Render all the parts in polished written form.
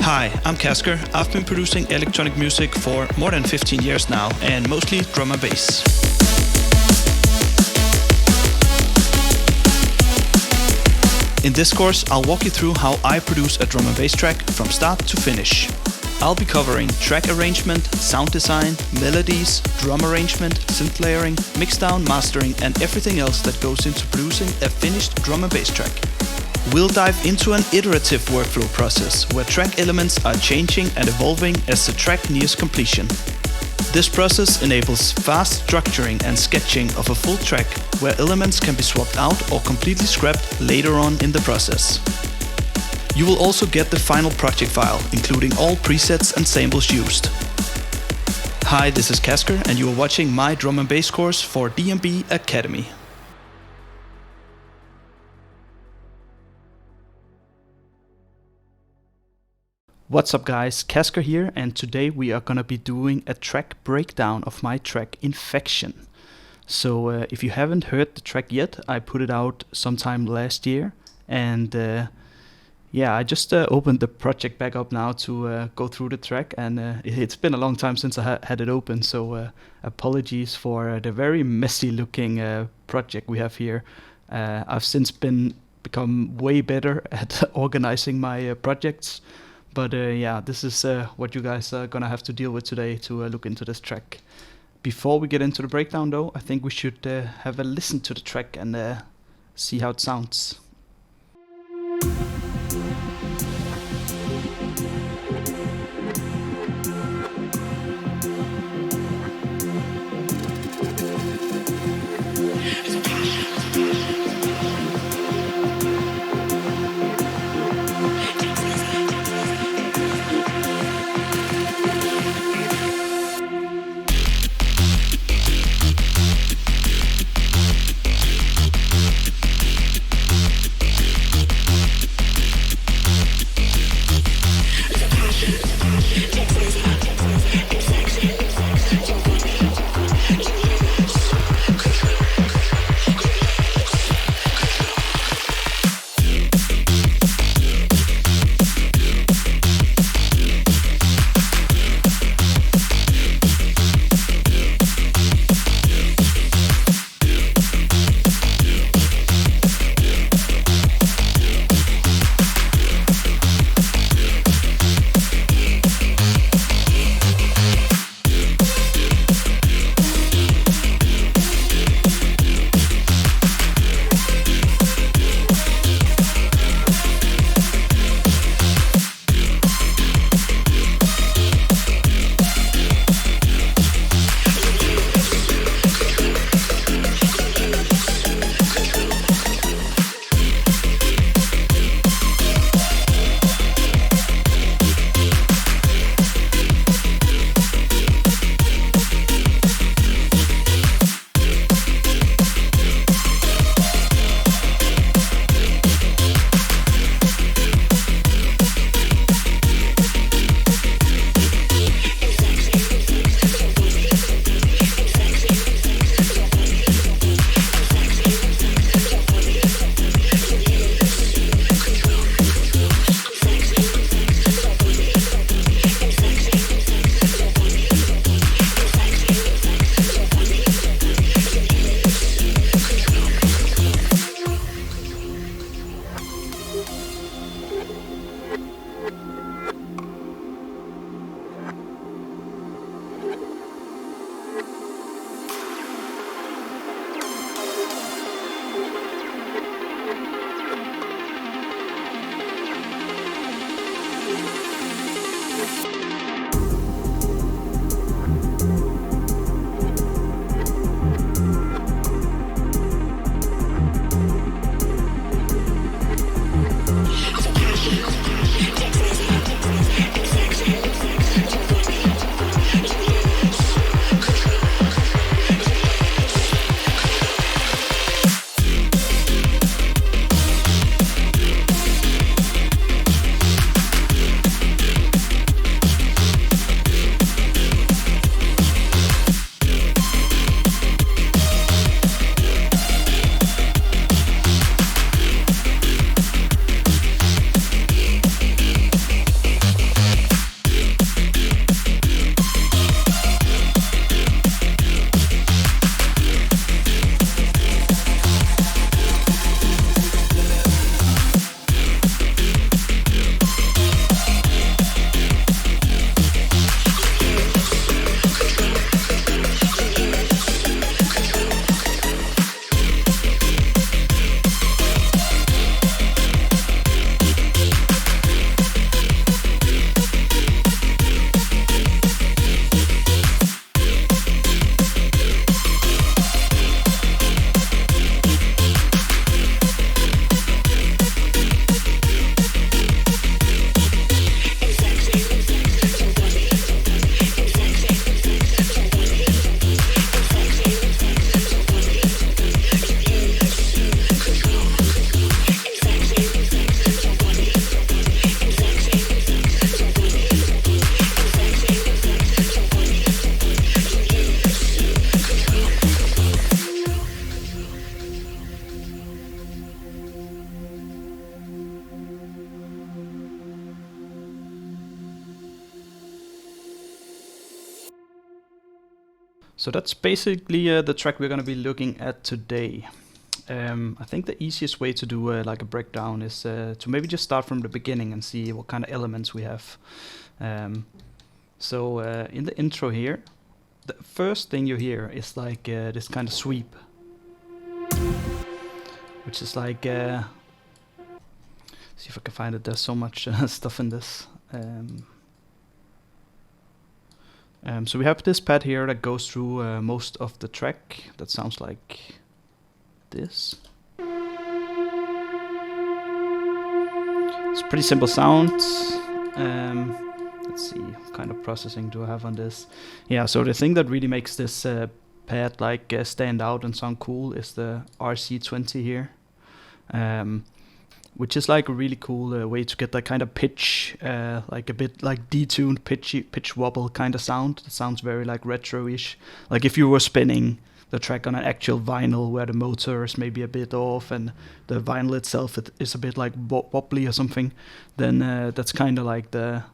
Hi, I'm Kasger. I've been producing electronic music for more than 15 years now, and mostly drum and bass. In this course, I'll walk you through how I produce a drum and bass track from start to finish. I'll be covering track arrangement, sound design, melodies, drum arrangement, synth layering, mixdown, mastering, and everything else that goes into producing a finished drum and bass track. We'll dive into an iterative workflow process where track elements are changing and evolving as the track nears completion. This process enables fast structuring and sketching of a full track where elements can be swapped out or completely scrapped later on in the process. You will also get the final project file, including all presets and samples used. Hi, this is Kasger, and you are watching my drum and bass course for DNB Academy. What's up guys, Kasger here, and today we are gonna be doing a track breakdown of my track Infection. So if you haven't heard the track yet, I put it out sometime last year, and I just opened the project back up now to go through the track, and it's been a long time since I had it open, so apologies for the very messy looking project we have here. I've since become way better at organizing my projects, but this is what you guys are gonna have to deal with today to look into this track. Before we get into the breakdown though, I think we should have a listen to the track and see how it sounds. So that's basically the track we're going to be looking at today. I think the easiest way to do like a breakdown is to maybe just start from the beginning and see what kind of elements we have. So in the intro here, the first thing you hear is like this kind of sweep, which is like, see if I can find it, there's so much stuff in this. So we have this pad here that goes through most of the track. That sounds like this. It's pretty simple sounds. Let's see, what kind of processing do I have on this? Yeah, so the thing that really makes this pad like stand out and sound cool is the RC20 here. Which is like a really cool way to get that kind of pitch, like a bit like detuned pitch wobble kind of sound. It sounds very like retro-ish. Like if you were spinning the track on an actual vinyl where the motor is maybe a bit off and the vinyl itself is a bit like wobbly or something, then that's kind of like the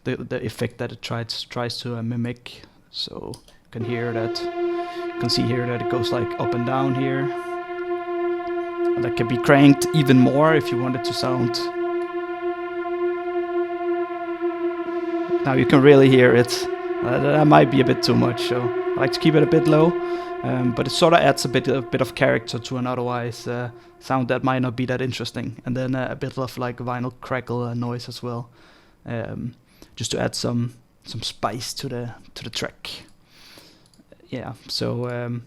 effect that it tries to mimic. So you can hear that. You can see here that it goes like up and down here. That can be cranked even more if you want it to sound. Now you can really hear it. That might be a bit too much, so I like to keep it a bit low. But it sort of adds a bit of character to an otherwise sound that might not be that interesting. And then a bit of like vinyl crackle noise as well, just to add some spice to the track. Yeah, so.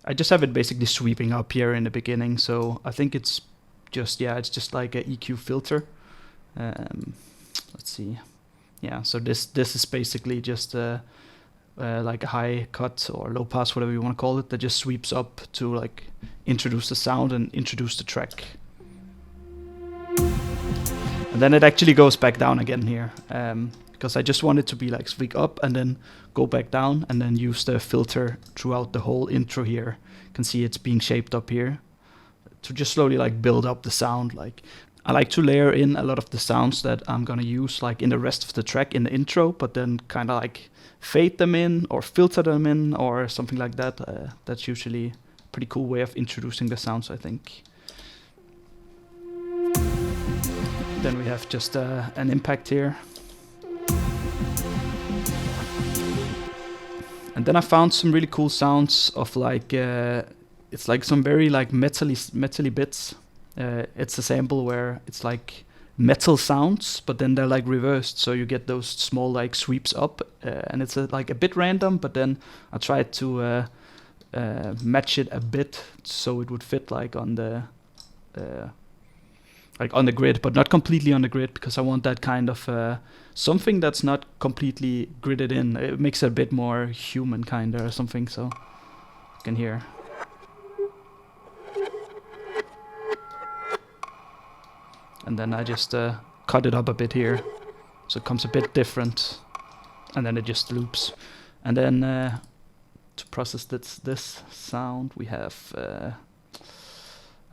I just have it basically sweeping up here in the beginning, so I think it's just like a EQ filter. Let's see, yeah. So this is basically just like a high cut or low pass, whatever you want to call it, that just sweeps up to like introduce the sound and introduce the track. And then it actually goes back down again here. Because I just want it to be like sweep up and then go back down and then use the filter throughout the whole intro here. You can see it's being shaped up here to just slowly like build up the sound. Like I like to layer in a lot of the sounds that I'm gonna use like in the rest of the track in the intro, but then kind of like fade them in or filter them in or something like that. That's usually a pretty cool way of introducing the sounds, I think. Then we have just an impact here. And then I found some really cool sounds of like, it's like some very like metally bits. It's a sample where it's like metal sounds, but then they're like reversed. So you get those small like sweeps up, and it's like a bit random, but then I tried to match it a bit so it would fit like on the grid, but not completely on the grid, because I want that kind of something that's not completely gridded in. It makes it a bit more human kind of or something, so you can hear. And then I just cut it up a bit here, so it comes a bit different, and then it just loops. And then to process this sound, we have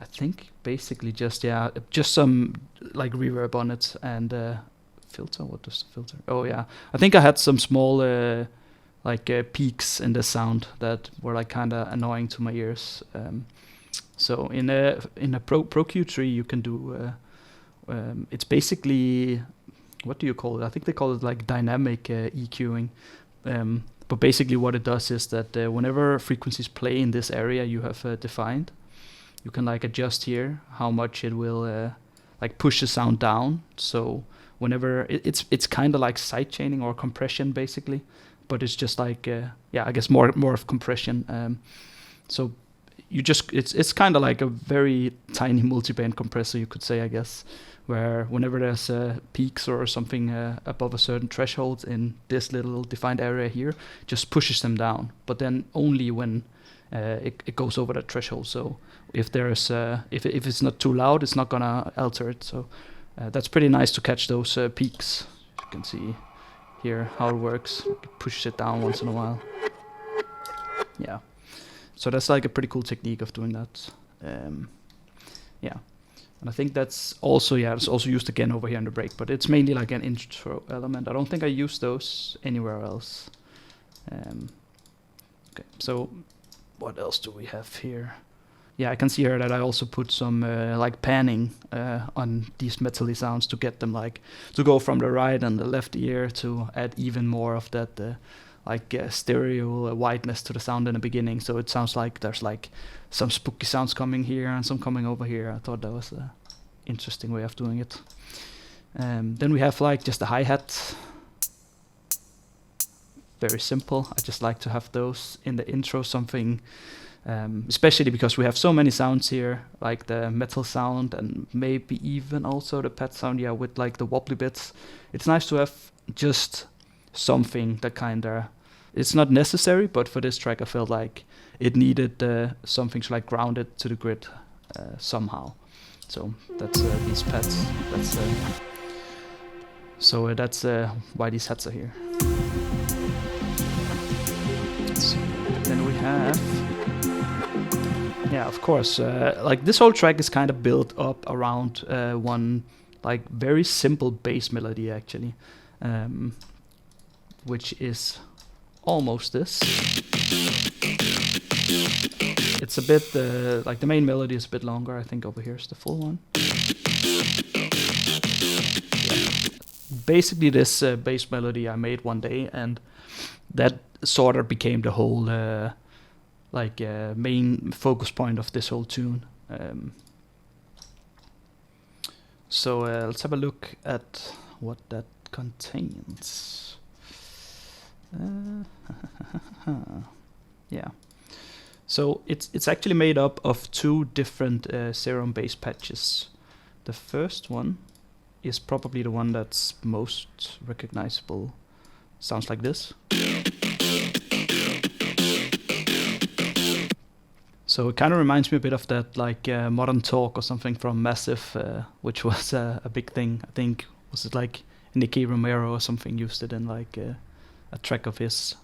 I think basically just some like reverb on it and filter. What does the filter? Oh yeah, I think I had some small peaks in the sound that were like kind of annoying to my ears. So in a Pro Q3 you can do it's basically, what do you call it? I think they call it like dynamic EQing. But basically what it does is that whenever frequencies play in this area you have defined, you can like adjust here how much it will like push the sound down. So whenever it's kind of like side chaining or compression basically, but it's just like I guess more of compression. So you just it's kind of like a very tiny multiband compressor, you could say, I guess, where whenever there's peaks or something above a certain threshold in this little defined area here, just pushes them down, but then only when it goes over that threshold. So if there's if it's not too loud, it's not gonna alter it. So that's pretty nice to catch those peaks. You can see here how it works. It pushes it down once in a while. Yeah. So that's like a pretty cool technique of doing that. Yeah. And I think that's also, it's also used again over here in the break, but it's mainly like an intro element. I don't think I use those anywhere else. You Okay, so what else do we have here? Yeah, I can see here that I also put some like panning on these metally sounds to get them like to go from the right and the left ear to add even more of that stereo whiteness to the sound in the beginning. So it sounds like there's like some spooky sounds coming here and some coming over here. I thought that was an interesting way of doing it. Then we have like just a hi-hat. Very simple. I just like to have those in the intro, something especially because we have so many sounds here, like the metal sound and maybe even also the pad sound, yeah, with like the wobbly bits. It's nice to have just something that kind of, it's not necessary, but for this track I felt like it needed something to like ground it to the grid somehow. So that's these pads. That's why these hats are here. Then we have, yeah, of course, like this whole track is kind of built up around one like very simple bass melody actually, which is almost this. It's a bit like the main melody is a bit longer. I think over here is the full one. Yeah. Basically this bass melody I made one day, and that sort of became the whole main focus point of this whole tune. So let's have a look at what that contains. Yeah. So it's actually made up of two different serum bass patches. The first one is probably the one that's most recognizable. Sounds like this. So it kind of reminds me a bit of that like Modern Talk or something from Massive, which was a big thing. I think, was it like Nicky Romero or something used it in like a track of his.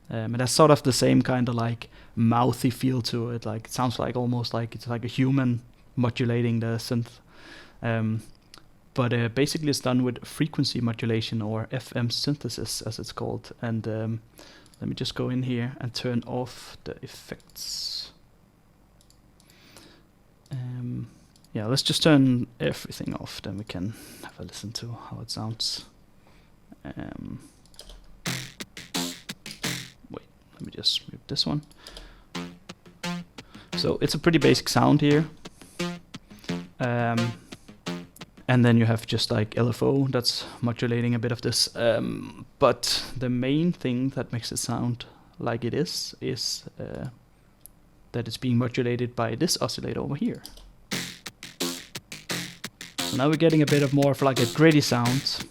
And that's sort of the same kind of like mouthy feel to it. Like it sounds like almost like it's like a human modulating the synth. But basically it's done with frequency modulation, or FM synthesis as it's called. And let me just go in here and turn off the effects. Yeah, let's just turn everything off, then we can have a listen to how it sounds. Wait, let me just mute this one. So it's a pretty basic sound here. And then you have just like LFO that's modulating a bit of this. But the main thing that makes it sound like it is that it's being modulated by this oscillator over here. So now we're getting a bit of more of like a gritty sound.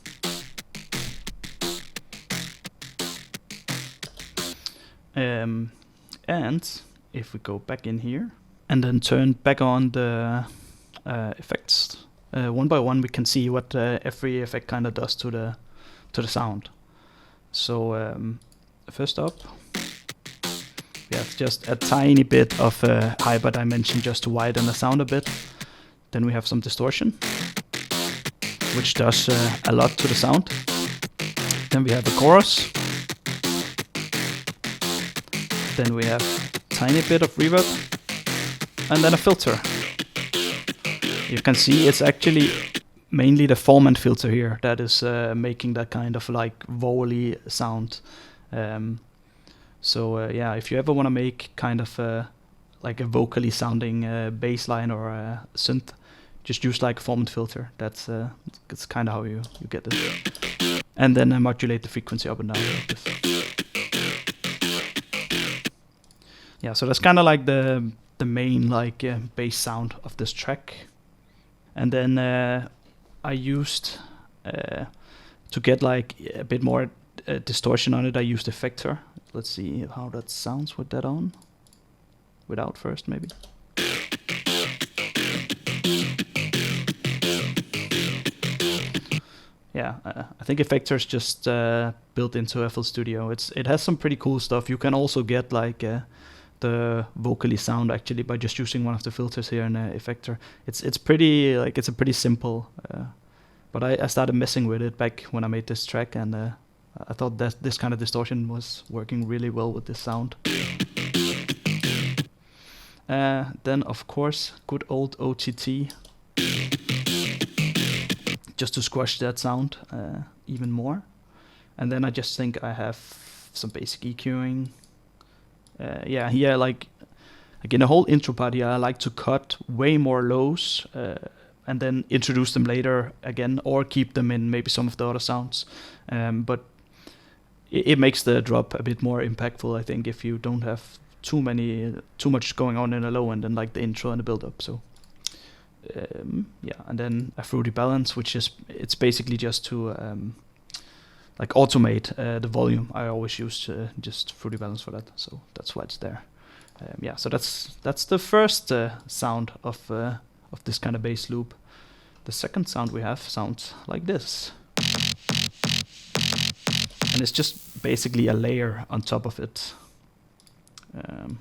And if we go back in here and then turn back on the effects, one by one we can see what every effect kind of does to the sound. So first up, we have just a tiny bit of hyper dimension just to widen the sound a bit. Then we have some distortion, which does a lot to the sound. Then we have a chorus. Then we have a tiny bit of reverb. And then a filter. You can see it's actually mainly the formant filter here that is making that kind of like vowel-y sound. So yeah, if you ever want to make kind of like a vocally sounding bass line or a synth, just use like a formant filter. That's kind of how you get it. And then modulate the frequency up and down like this. Yeah, so that's kind of like the main like bass sound of this track. And then I used to get like a bit more distortion on it, I used Effector. Let's see how that sounds with that on. Without first, maybe. Yeah, I think Effector is just built into FL Studio. It has some pretty cool stuff. You can also get like the vocally sound actually by just using one of the filters here in Effector. It's pretty like it's a pretty simple. But I started messing with it back when I made this track, and I thought that this kind of distortion was working really well with this sound. Then of course, good old OTT, just to squash that sound even more. And then I just think I have some basic EQing. Yeah, here like in the whole intro part here, I like to cut way more lows and then introduce them later again, or keep them in maybe some of the other sounds. But it makes the drop a bit more impactful, I think, if you don't have too much going on in a low end and like the intro and the build up. So yeah, and then a fruity balance, which is it's basically just to like automate the volume. I always use just fruity balance for that, so that's why it's there. Yeah, so that's the first sound of this kind of bass loop. The second sound we have sounds like this, and it's just basically a layer on top of it.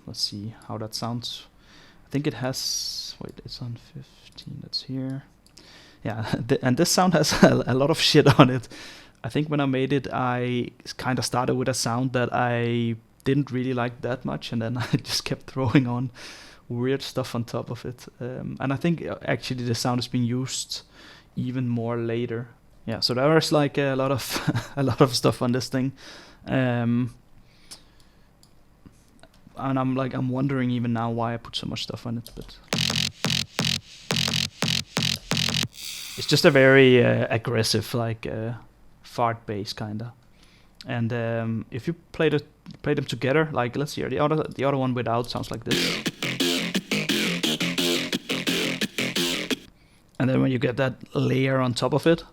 Let's see how that sounds. I think it has, wait, it's on 15, that's here. Yeah, and this sound has a lot of shit on it. I think when I made it, I kind of started with a sound that I didn't really like that much, and then I just kept throwing on weird stuff on top of it. And I think actually the sound is being used even more later. Yeah, so there's like a lot of a lot of stuff on this thing. And I'm wondering even now why I put so much stuff on it, but it's just a very aggressive like fart bass kinda. And if you play them together, like let's hear the other one without sounds like this. And then when you get that layer on top of it,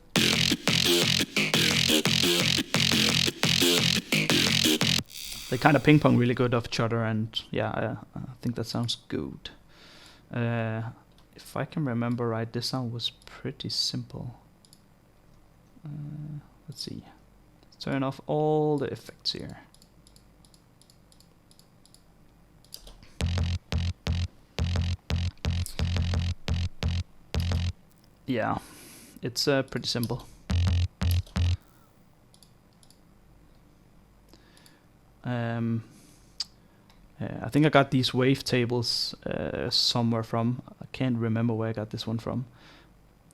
they kind of ping pong really good off each other, and yeah, I think that sounds good. If I can remember right, this sound was pretty simple. Let's see. Let's turn off all the effects here. Yeah, it's pretty simple. I think I got these wave tables somewhere from. I can't remember where I got this one from.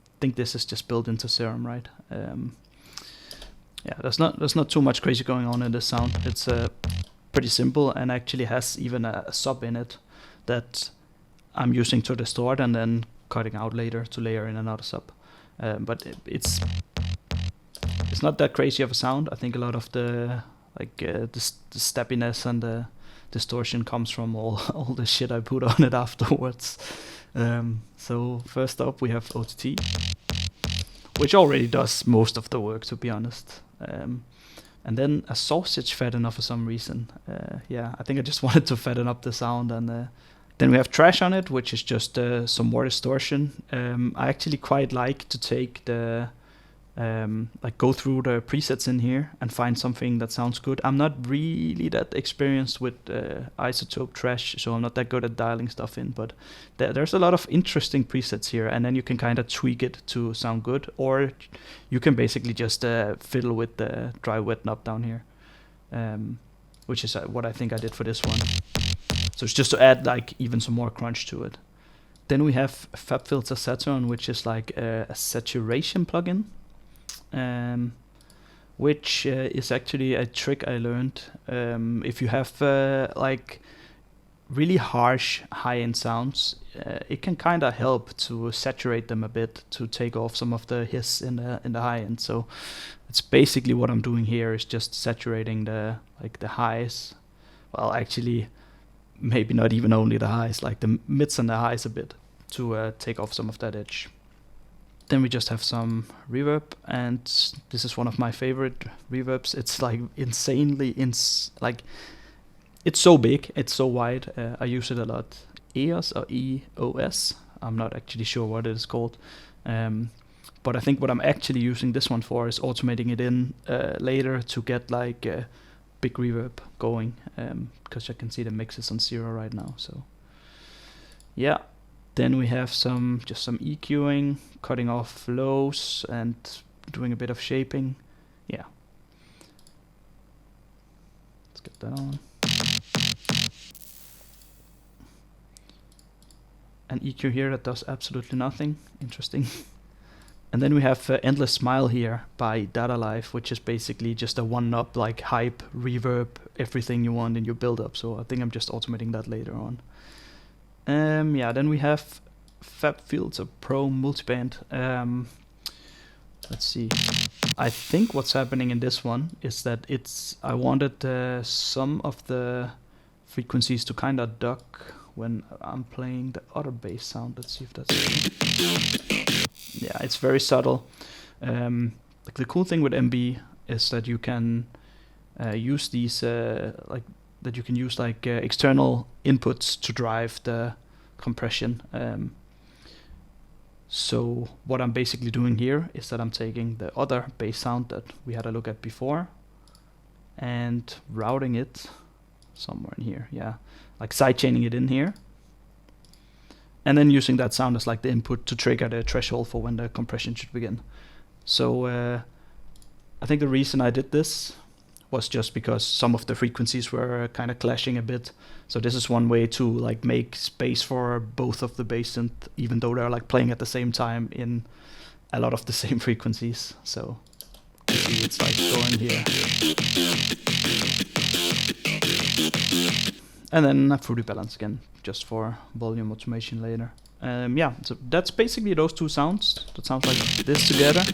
I think this is just built into Serum, right? Yeah, there's not too much crazy going on in this sound. It's pretty simple, and actually has even a sub in it that I'm using to distort and then cutting out later to layer in another sub. But it's not that crazy of a sound. I think a lot of the like the steppiness and the distortion comes from all the shit I put on it afterwards. So first up we have OTT, which already does most of the work, to be honest. And then a sausage fadener for some reason. Yeah, I think I just wanted to fatten up the sound. And then we have trash on it, which is just some more distortion. I actually quite like to take the like go through the presets in here and find something that sounds good. I'm not really that experienced with isotope trash, so I'm not that good at dialing stuff in, but there's a lot of interesting presets here, and then you can kind of tweak it to sound good, or you can basically just fiddle with the dry wet knob down here, which is what I think I did for this one. So it's just to add like even some more crunch to it. Then we have Fabfilter Saturn, which is like a saturation plugin. Which is actually a trick I learned. If you have like really harsh high-end sounds, it can kind of help to saturate them a bit to take off some of the hiss in the high end. So it's basically what I'm doing here is just saturating the highs. Well, actually, maybe not even only the highs, like the mids and the highs a bit to take off some of that edge. Then we just have some reverb, and this is one of my favorite reverbs. It's like insanely like it's so big, it's so wide. I use it a lot. EOS or EOS. I'm not actually sure what it is called. But I think what I'm actually using this one for is automating it in later to get like a big reverb going, because I can see the mix is on 0 right now. So yeah. Then we have just some EQing, cutting off lows and doing a bit of shaping. Yeah. Let's get that on. an EQ here that does absolutely nothing. Interesting. And then we have Endless Smile here by Data Life, which is basically just a one-up, like hype, reverb, everything you want in your build-up. So I think I'm just automating that later on. Yeah, then we have Fabfilter Pro Multiband. Let's see. I think what's happening in this one is that I wanted some of the frequencies to kind of duck when I'm playing the other bass sound. Let's see if that's okay. Yeah, it's very subtle. Like the cool thing with MB is that you can use these external inputs to drive the compression. So what I'm basically doing here is that I'm taking the other bass sound that we had a look at before and routing it somewhere in here. Yeah, like sidechaining it in here. And then using that sound as like the input to trigger the threshold for when the compression should begin. So I think the reason I did this was just because some of the frequencies were kind of clashing a bit. So this is one way to like make space for both of the bass synth, even though they're like playing at the same time in a lot of the same frequencies. So you see it's like going here. And then a fruity balance again, just for volume automation later. Yeah, so that's basically those two sounds. That sounds like this together.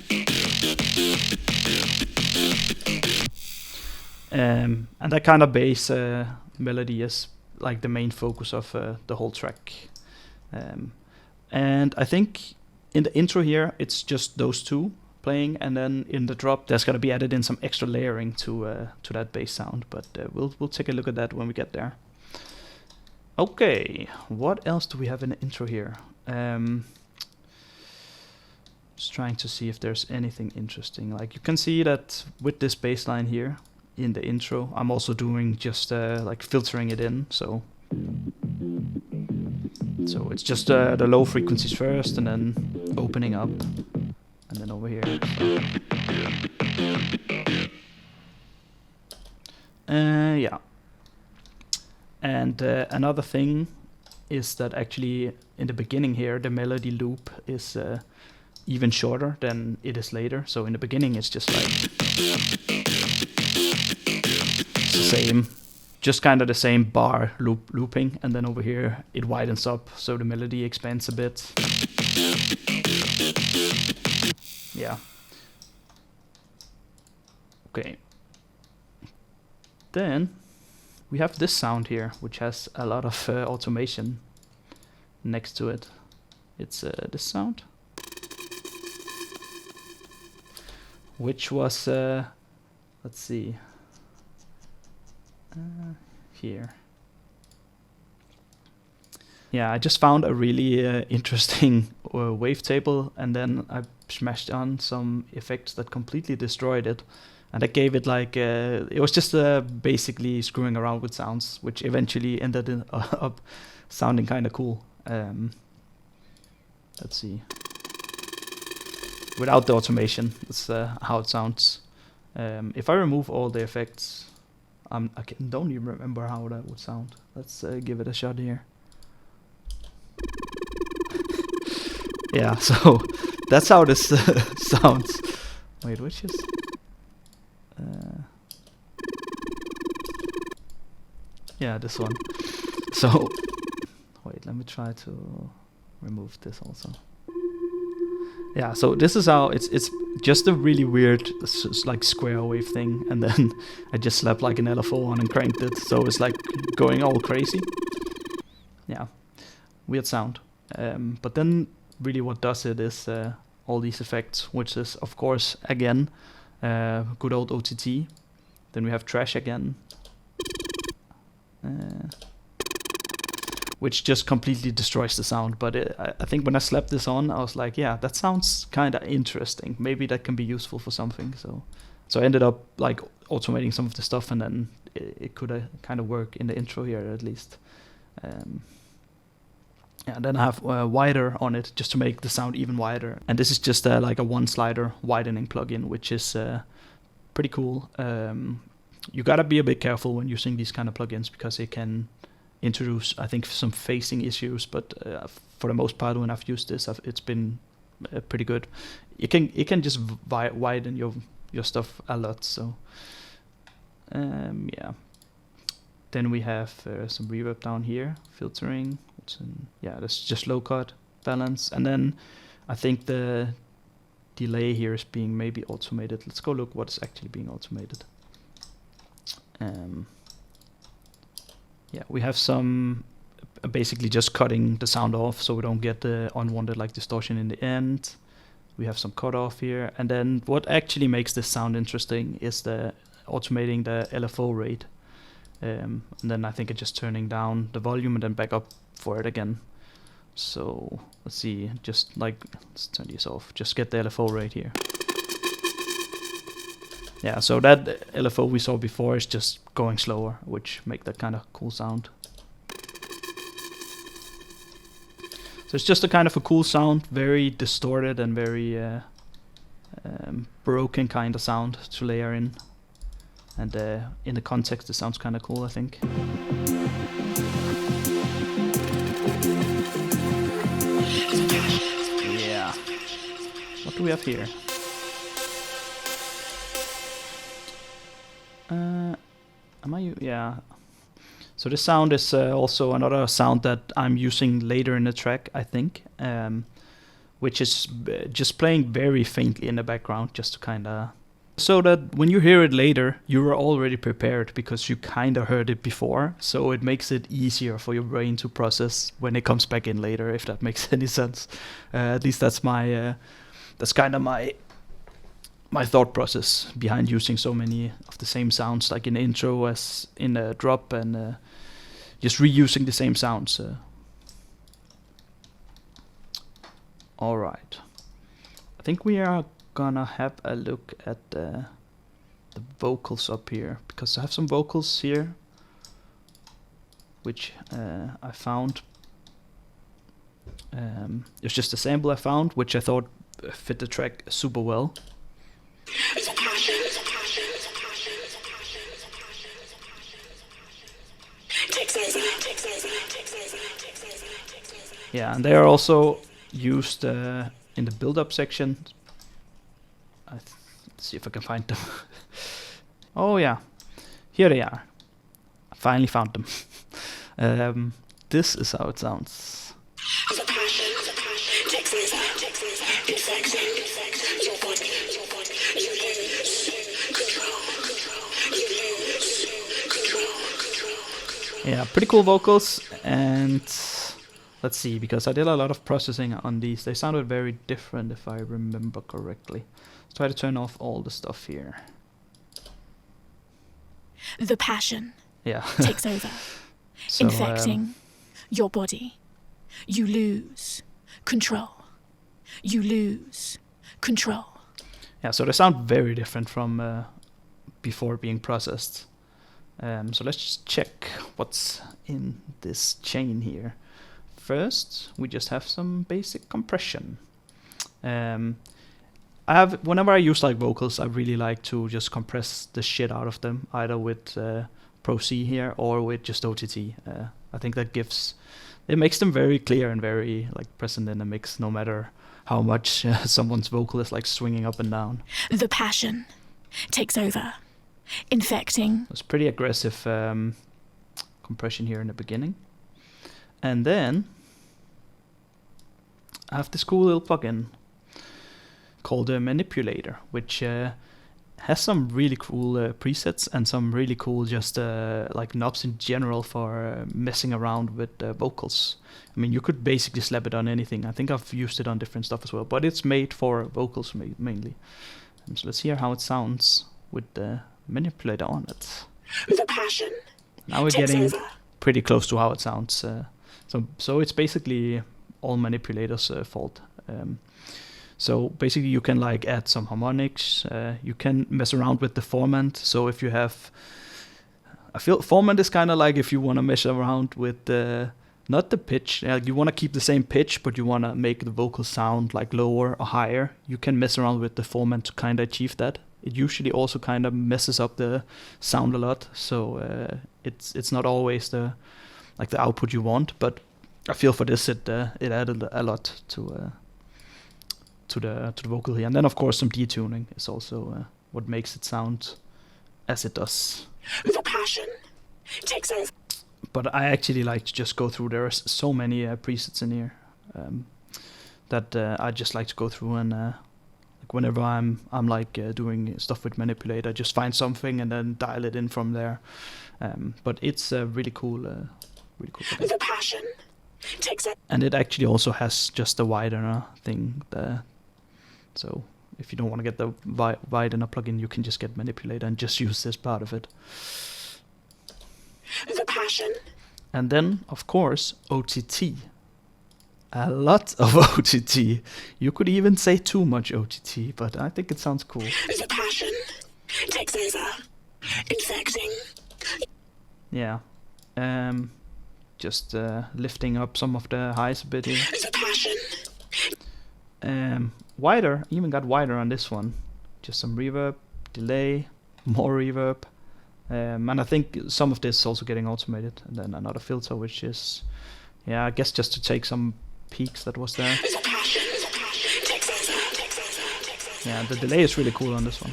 And that kind of bass melody is like the main focus of the whole track. And I think in the intro here, it's just those two playing, and then in the drop, there's gonna be added in some extra layering to that bass sound. But we'll take a look at that when we get there. Okay, what else do we have in the intro here? Just trying to see if there's anything interesting. Like you can see that with this bass line here in the intro, I'm also doing just like filtering it in. So it's just the low frequencies first, and then opening up, and then over here. Yeah. And another thing is that actually in the beginning here, the melody loop is even shorter than it is later. So in the beginning, it's just like it's the same, just kind of the same bar looping, and then over here it widens up, so the melody expands a bit. Yeah. Okay. Then we have this sound here, which has a lot of automation next to it. It's this sound, which was, let's see, here. Yeah, I just found a really interesting wavetable, and then I smashed on some effects that completely destroyed it. And I gave it like, it was just basically screwing around with sounds, which eventually ended up sounding kind of cool. Let's see. Without the automation, that's how it sounds. If I remove all the effects, I don't even remember how that would sound. Let's give it a shot here. Yeah, so that's how this sounds. Wait, which is... yeah, this one. So wait, let me try to remove this also. Yeah, so this is how it's just a really weird like square wave thing, and then I just slapped like an LFO on and cranked it, so it's like going all crazy. Yeah, weird sound. But then really what does it is all these effects, which is of course again good old OTT. Then we have trash again, which just completely destroys the sound. But I think when I slapped this on, I was like, yeah, that sounds kind of interesting. Maybe that can be useful for something. So I ended up like automating some of the stuff, and then it could kind of work in the intro here at least. Yeah, and then I have wider on it just to make the sound even wider. And this is just like a one slider widening plugin, which is pretty cool. You gotta be a bit careful when using these kind of plugins, because it can introduce, I think, some phasing issues, but for the most part, when I've used this, it's been pretty good. You can just widen your stuff a lot. So yeah. Then we have some reverb down here, filtering. That's just low cut, balance, and then I think the delay here is being maybe automated. Let's go look what's actually being automated. Yeah, we have some basically just cutting the sound off so we don't get the unwanted like distortion in the end. We have some cutoff here, and then what actually makes this sound interesting is the automating the LFO rate. And then I think it's just turning down the volume and then back up for it again. So let's see, just like, let's turn these off, just get the LFO rate here. Yeah, so that LFO we saw before is just going slower, which make that kind of cool sound. So it's just a kind of a cool sound, very distorted and very broken kind of sound to layer in. And in the context it sounds kind of cool, I think. Yeah. What do we have here? Yeah. So this sound is also another sound that I'm using later in the track, I think, which is just playing very faintly in the background, just to kind of, so that when you hear it later, you are already prepared because you kind of heard it before. So it makes it easier for your brain to process when it comes back in later, if that makes any sense. At least that's my, that's kind of my thought process behind using so many of the same sounds, like in the intro as in the drop, and just reusing the same sounds. All right, I think we are gonna have a look at the vocals up here, because I have some vocals here which I found. It's just a sample I found which I thought fit the track super well. Yeah, and they are also used in the build-up section. Let's see if I can find them. Oh yeah, here they are. I finally found them. This is how it sounds. Yeah, pretty cool vocals, and let's see, because I did a lot of processing on these. They sounded very different if I remember correctly. Let's try to turn off all the stuff here. The passion takes over, So, infecting your body. You lose control. You lose control. Yeah, so they sound very different from before being processed. So let's just check what's in this chain here. First, we just have some basic compression. Whenever I use like vocals, I really like to just compress the shit out of them, either with Pro C here or with just OTT. I think that it makes them very clear and very like present in the mix, no matter how much someone's vocal is like swinging up and down. The passion takes over, infecting. It's pretty aggressive compression here in the beginning. And then I have this cool little plugin called a Manipulator, which has some really cool presets and some really cool just like knobs in general for messing around with vocals. I mean, you could basically slap it on anything. I think I've used it on different stuff as well, but it's made for vocals mainly. So let's hear how it sounds with the Manipulator on it. The passion. Now we're getting pretty close to how it sounds. So it's basically all Manipulator's fault. So basically you can like add some harmonics, you can mess around with the formant. So if you have, I feel formant is kind of like if you want to mess around with not the pitch, like you want to keep the same pitch, but you want to make the vocal sound like lower or higher. You can mess around with the formant to kind of achieve that. It usually also kind of messes up the sound a lot. So it's not always like the output you want. But I feel for this it added a lot to the vocal here. And then of course some detuning is also what makes it sound as it does. The passion takes over. But I actually like to just go through. There are so many presets in here that I just like to go through and like whenever I'm like doing stuff with Manipulate, I just find something and then dial it in from there. But it's really cool. Really cool. The passion takes over. And it actually also has just a widener thing there. So if you don't want to get the widener plugin, you can just get Manipulate and just use this part of it. The passion. And then, of course, OTT. A lot of OTT. You could even say too much OTT, but I think it sounds cool. The passion takes over, infecting. Yeah. Just lifting up some of the highs a bit here. The passion. Wider, even got wider on this one. Just some reverb, delay, more reverb. And I think some of this is also getting automated. And then another filter, which is, yeah, I guess just to take some peaks that was there. Yeah, the delay is really cool on this one.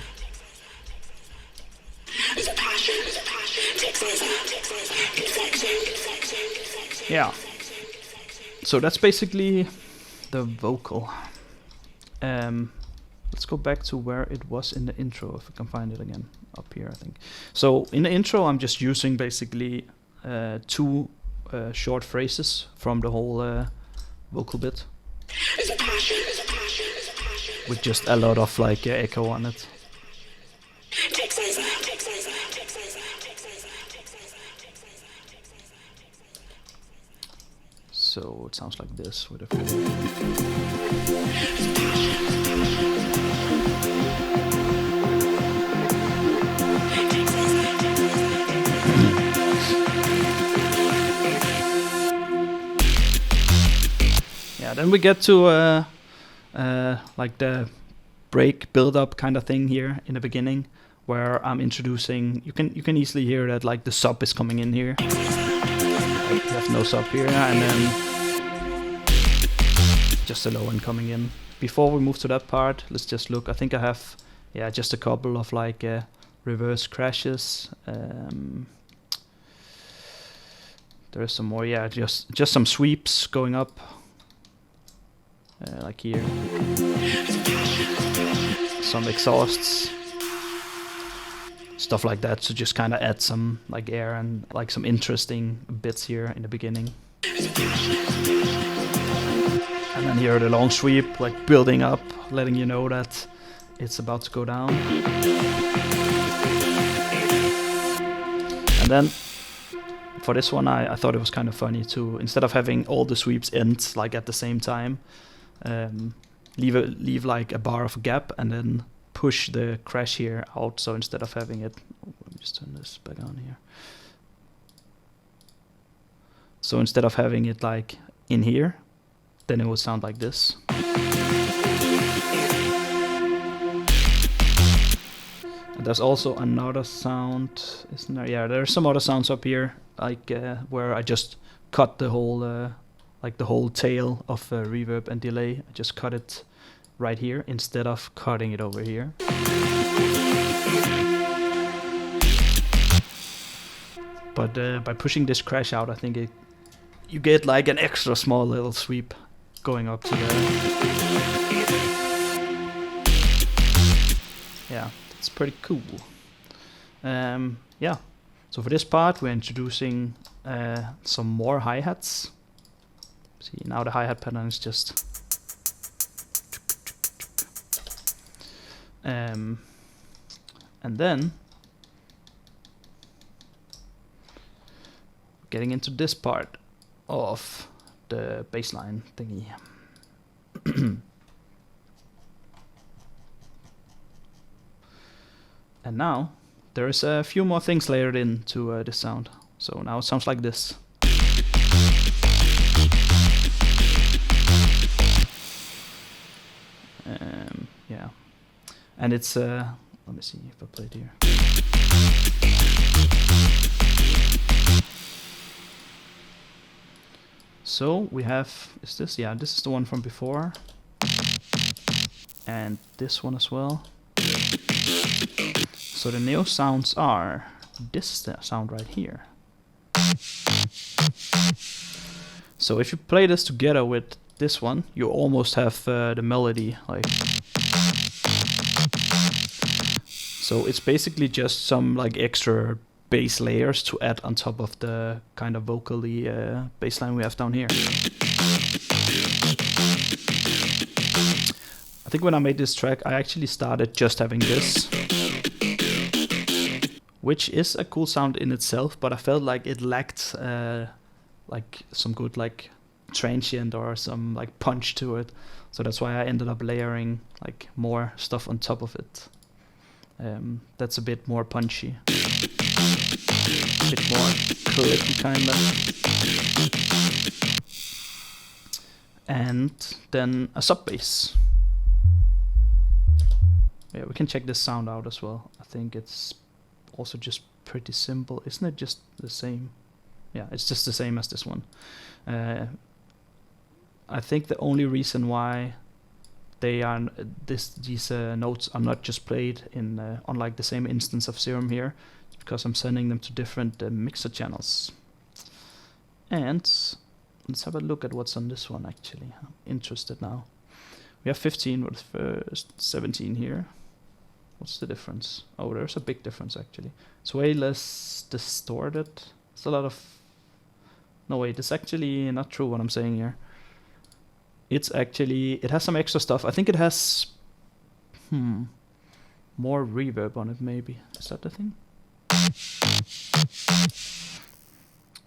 Yeah. So that's basically the vocal. Let's go back to where it was in the intro, if I can find it again. Up here, I think. So in the intro, I'm just using basically 2 short phrases from the whole vocal bit, with just a lot of like echo on it. So it sounds like this with a few. Yeah, then we get to like the break build-up kind of thing here in the beginning, where I'm introducing. You can easily hear that like the sub is coming in here. Like, you have no sub here, and then just a low end coming in. Before we move to that part, let's just look. I think I have just a couple of like reverse crashes. There's some more. Yeah, just some sweeps going up. Like here, some exhausts, stuff like that, to just kind of add some like air and like some interesting bits here in the beginning. And then here the long sweep, like building up, letting you know that it's about to go down. And then for this one, I thought it was kind of funny to, instead of having all the sweeps end like at the same time, leave like a bar of gap and then push the crash here out. So instead of having it, let me just turn this back on here. So instead of having it like in here, then it would sound like this. And there's also another sound, isn't there? Yeah, there's some other sounds up here, like where I just cut the whole like the whole tail of reverb and delay. I just cut it right here instead of cutting it over here. But by pushing this crash out, I think you get like an extra small little sweep going up to there. Yeah, it's pretty cool. Yeah, so for this part we're introducing some more hi-hats. See, now the hi-hat pattern is just and then getting into this part of the bassline thingy. And now there's a few more things layered into this sound. So now it sounds like this. Yeah, and it's let me see if I play it here. So we have, is this? Yeah, this is the one from before. And this one as well. So the neo sounds are this sound right here. So if you play this together with this one, you almost have the melody like. So it's basically just some like extra bass layers to add on top of the kind of vocally bass line we have down here. I think when I made this track, I actually started just having this, which is a cool sound in itself, but I felt like it lacked like some good like transient or some like punch to it. So that's why I ended up layering like more stuff on top of it. That's a bit more punchy, a bit more clicky kind of. And then a sub bass. Yeah, we can check this sound out as well. I think it's also just pretty simple. Isn't it just the same? Yeah, it's just the same as this one. I think the only reason why they are these notes are not just played in on like the same instance of Serum here, because I'm sending them to different mixer channels. And let's have a look at what's on this one actually. I'm interested now. We have 15 with first 17 here. What's the difference? Oh, there's a big difference actually. It's way less distorted. It's a lot of... No wait, it's actually not true what I'm saying here. It's actually... It has some extra stuff. I think it has... more reverb on it maybe. Is that the thing?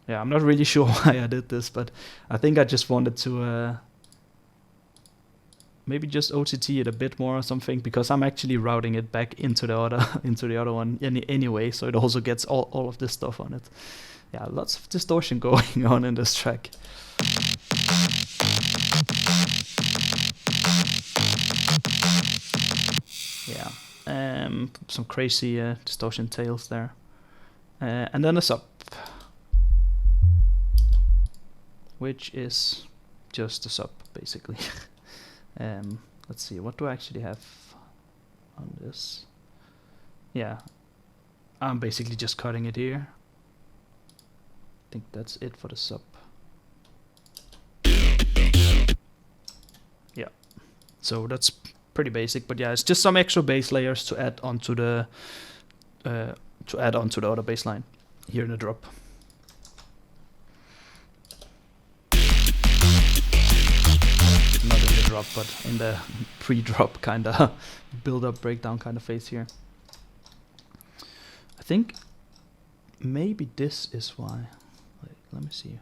Yeah, I'm not really sure why I did this, but I think I just wanted to... maybe just OTT it a bit more or something, because I'm actually routing it back into the other one anyway, so it also gets all of this stuff on it. Yeah, lots of distortion going on in this track. Yeah, some crazy distortion tails there, and then a sub, which is just a sub basically. Let's see, what do I actually have on this? Yeah, I'm basically just cutting it here. I think that's it for the sub. Yeah, so that's pretty basic, but yeah, it's just some extra bass layers to add onto the other bass line here in the drop. Not in the drop, but in the pre-drop kind of build-up, breakdown kind of phase here. I think maybe this is why. Wait, let me see.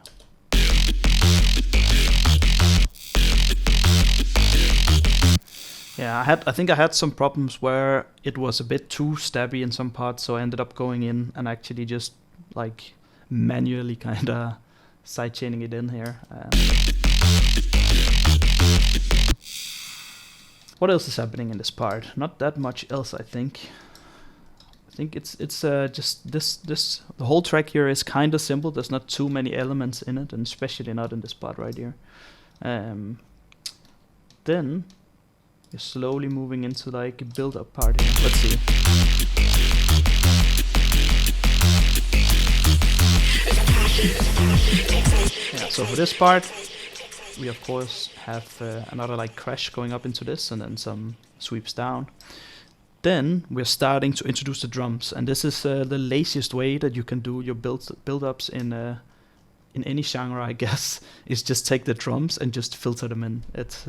Yeah, I think I had some problems where it was a bit too stabby in some parts, so I ended up going in and actually just like manually kind of sidechaining it in here. What else is happening in this part? Not that much else, I think. I think it's just this the whole track here is kind of simple. There's not too many elements in it, and especially not in this part right here. Then you're slowly moving into like a build-up part here. Let's see. Yeah, so for this part, we of course have another like crash going up into this, and then some sweeps down. Then we're starting to introduce the drums, and this is the laziest way that you can do your build-ups in any genre, I guess, is just take the drums and just filter them in. It's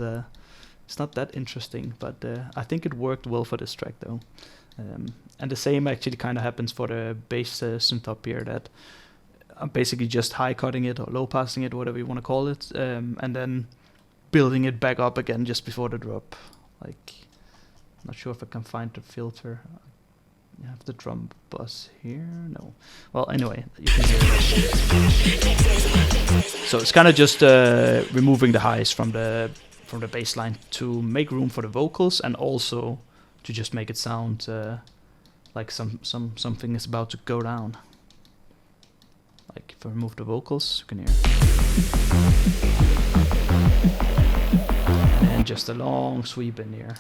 not that interesting, but I think it worked well for this track though. And the same actually kind of happens for the bass synth up here, that I'm basically just high cutting it or low passing it, whatever you want to call it, and then building it back up again just before the drop. Like, I'm not sure if I can find the filter. You have the drum bus here? No. Well, anyway, you can hear it. So it's kind of just removing the highs from the bass line to make room for the vocals, and also to just make it sound like something is about to go down. Like if I remove the vocals, you can hear. And just a long sweep in here.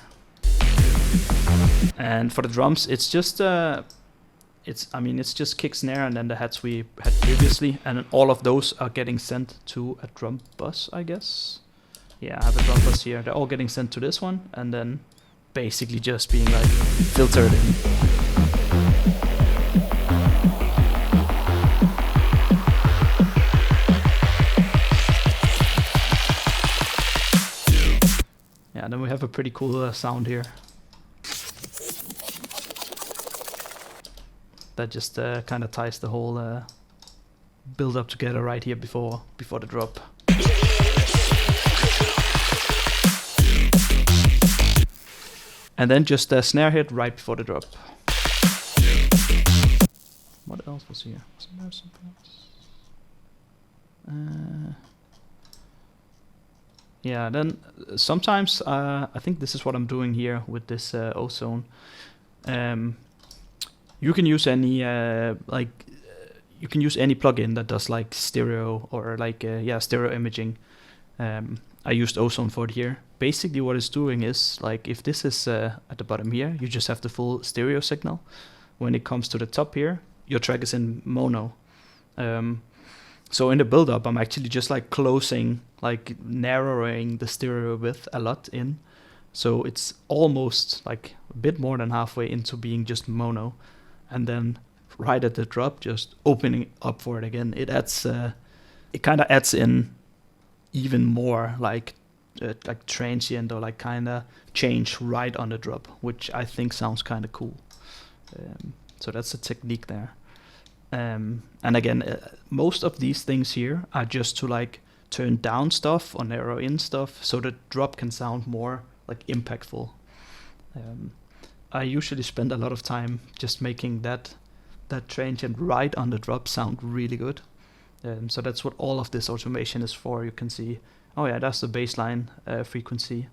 And for the drums, it's just it's just kick, snare, and then the hats we had previously, and all of those are getting sent to a drum bus, I guess. Yeah, I have a drum bus here. They're all getting sent to this one, and then basically just being like filtered in. Yeah, then we have a pretty cool sound here. That just kind of ties the whole build up together right here before the drop. And then just a snare hit right before the drop. What else was here? Wasn't there something else? Yeah, then sometimes I think this is what I'm doing here with this ozone. You can use any you can use any plugin that does like stereo or like stereo imaging. I used ozone for it here. Basically what it's doing is, like, if this is at the bottom here, you just have the full stereo signal. When it comes to the top here, your track is in mono. So in the build up, I'm actually just like closing, like narrowing the stereo width a lot in. So it's almost like a bit more than halfway into being just mono. And then right at the drop, just opening up for it again. It adds, it kind of adds in even more like transient or like kind of change right on the drop, which I think sounds kind of cool. So that's the technique there. And again, most of these things here are just to like turn down stuff or narrow in stuff so the drop can sound more like impactful. I usually spend a lot of time just making that transient right on the drop sound really good. So that's what all of this automation is for. You can see, oh yeah, that's the baseline frequency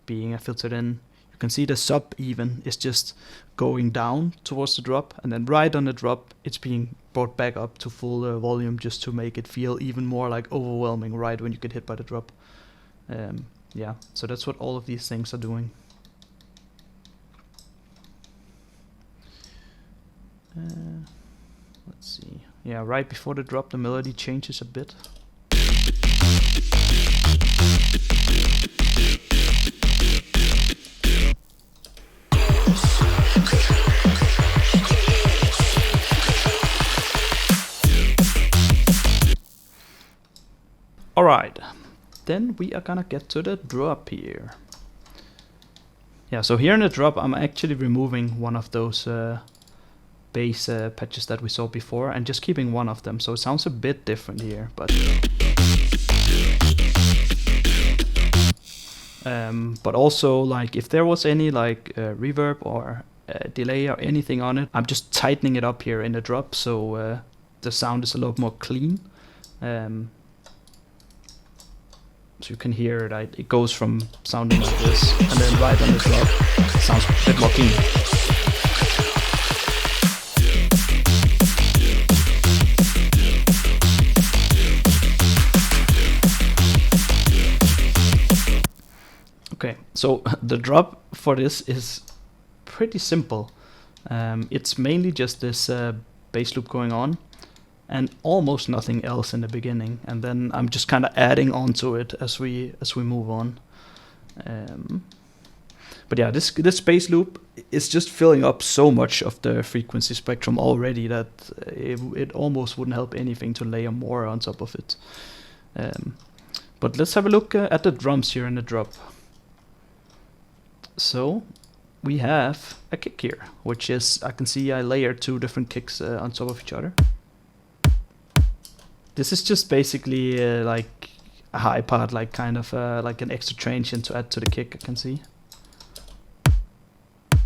being filtered in. You can see the sub even is just going down towards the drop, and then right on the drop it's being brought back up to full volume just to make it feel even more like overwhelming right when you get hit by the drop. Yeah, so that's what all of these things are doing. Let's see. Yeah, right before the drop the melody changes a bit. Alright, then we are gonna get to the drop here. Yeah, so here in the drop I'm actually removing one of those bass patches that we saw before and just keeping one of them, so it sounds a bit different here, but also like if there was any like reverb or delay or anything on it, I'm just tightening it up here in the drop so the sound is a lot more clean. So you can hear it, it goes from sounding like this and then right on the drop it sounds a bit more clean. Okay, so the drop for this is pretty simple. It's mainly just this bass loop going on and almost nothing else in the beginning, and then I'm just kind of adding onto it as we move on. But yeah, this bass loop is just filling up so much of the frequency spectrum already that it almost wouldn't help anything to layer more on top of it. But let's have a look at the drums here in the drop. So we have a kick here, which is, I can see I layered two different kicks on top of each other. This is just basically like a high part, like kind of like an extra transient to add to the kick, I can see.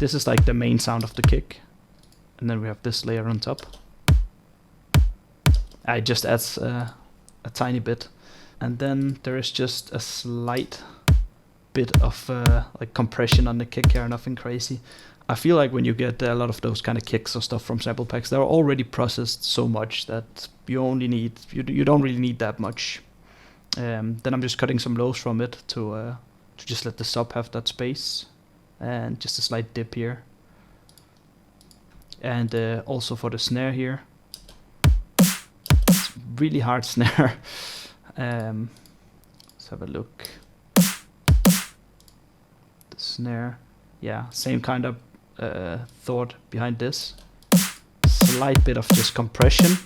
This is like the main sound of the kick. And then we have this layer on top. It just adds a tiny bit. And then there is just a slight bit of like compression on the kick here, nothing crazy. I feel like when you get a lot of those kind of kicks or stuff from sample packs, they're already processed so much that you only need, you don't really need that much. Then I'm just cutting some lows from it to just let the sub have that space, and just a slight dip here. And also for the snare here, it's really hard snare. Let's have a look. The snare, yeah, same kind of thought behind this. Slight bit of just compression.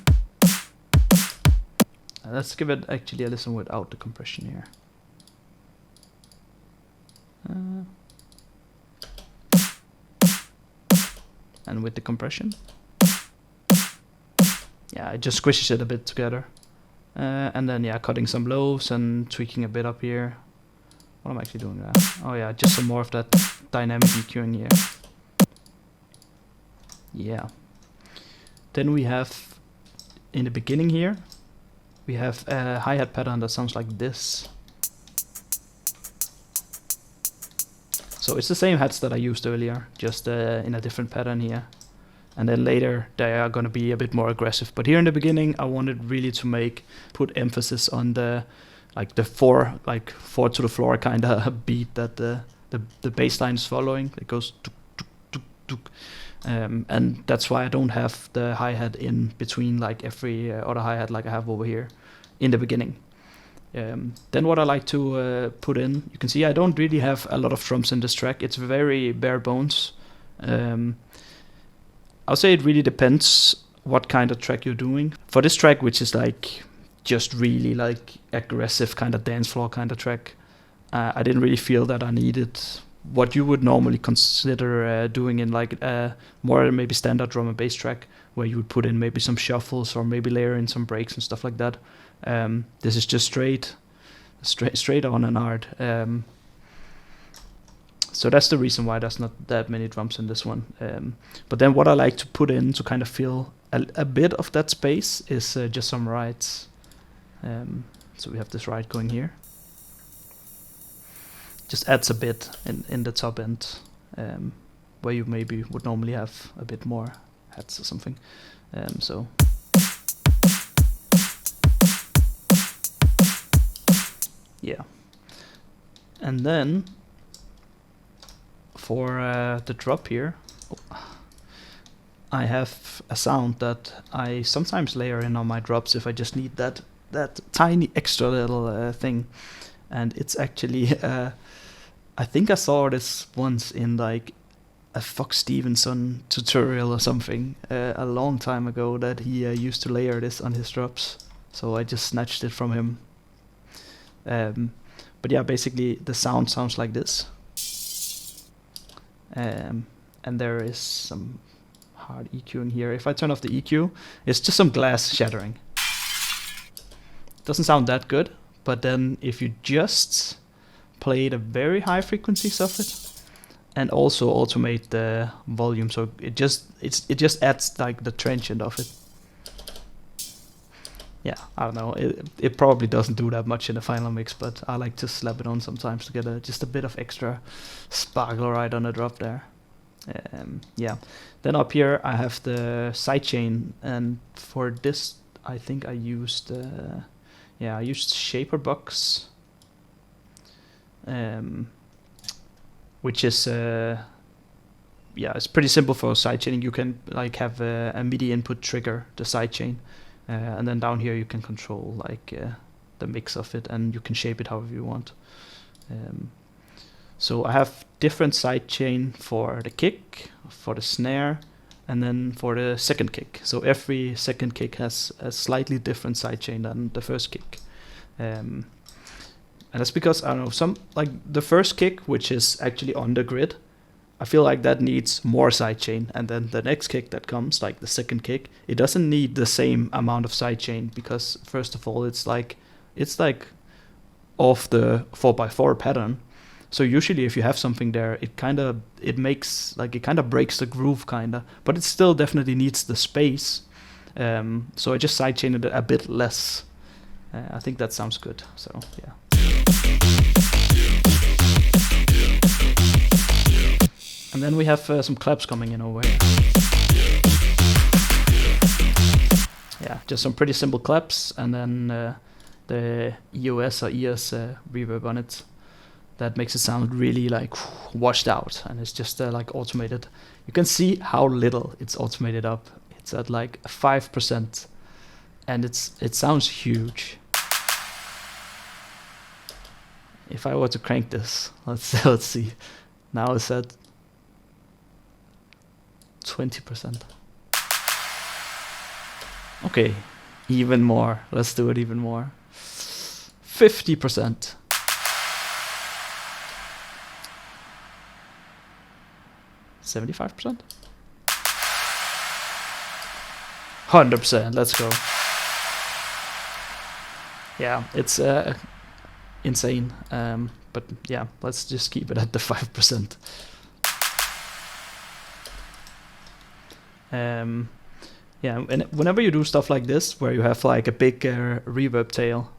Let's give it actually a listen without the compression here. And with the compression, yeah, it just squishes it a bit together. And then yeah, cutting some lows and tweaking a bit up here. What am I actually doing there? Oh yeah, just some more of that dynamic EQing here. Yeah. Then we have, in the beginning here, we have a hi-hat pattern that sounds like this. So it's the same hats that I used earlier, just in a different pattern here. And then later they are going to be a bit more aggressive. But here in the beginning, I wanted really to put emphasis on the four to the floor kind of beat that the bass line is following. It goes tuk, tuk, tuk, tuk. And that's why I don't have the hi-hat in between like every other hi-hat like I have over here in the beginning. Then what I like to put in, you can see I don't really have a lot of drums in this track. It's very bare bones. I'll say it really depends what kind of track you're doing. For this track, which is like just really like aggressive kind of dance floor kind of track, I didn't really feel that I needed what you would normally consider doing in like more maybe standard drum and bass track, where you would put in maybe some shuffles or maybe layer in some breaks and stuff like that. This is just straight on and hard. So that's the reason why there's not that many drums in this one. But then what I like to put in to kind of fill a bit of that space is just some rides. So we have this ride going here. Just adds a bit in the top end, where you maybe would normally have a bit more hats or something. So yeah. And then for the drop here, I have a sound that I sometimes layer in on my drops if I just need that tiny extra little thing. And it's actually I think I saw this once in like a Fox Stevenson tutorial or something a long time ago, that he used to layer this on his drops. So I just snatched it from him. But yeah, basically the sound sounds like this. And there is some hard EQ in here. If I turn off the EQ, it's just some glass shattering. Doesn't sound that good, but then if you just play the very high frequencies of it and also automate the volume, so it just adds like the transient of it. Yeah, I don't know, it probably doesn't do that much in the final mix, but I like to slap it on sometimes to get just a bit of extra sparkle right on the drop there. Yeah, then up here I have the sidechain, and for this I think I used I used Shaper Box, which is it's pretty simple for sidechaining. You can like have a MIDI input trigger the sidechain, and then down here you can control like the mix of it, and you can shape it however you want. So I have different sidechain for the kick, for the snare, and then for the second kick. So every second kick has a slightly different sidechain than the first kick. And that's because, I don't know, some like the first kick, which is actually on the grid, I feel like that needs more sidechain. And then the next kick that comes, like the second kick, it doesn't need the same amount of sidechain, because first of all, it's like off the 4x4 pattern. So usually if you have something there, it kind of breaks the groove kinda, but it still definitely needs the space. So I just sidechained it a bit less. I think that sounds good. So yeah. And then we have some claps coming in over here. Yeah, just some pretty simple claps, and then the EOS or EOS reverb on it. That makes it sound really like washed out, and it's just like automated. You can see how little it's automated up. It's at like 5%, and it sounds huge. If I were to crank this, let's see. Now it's at 20%. Okay, even more. Let's do it even more. 50%. 75%? 100%, let's go. Yeah, it's insane. But yeah, let's just keep it at the 5%. Yeah, and whenever you do stuff like this, where you have like a big reverb tail,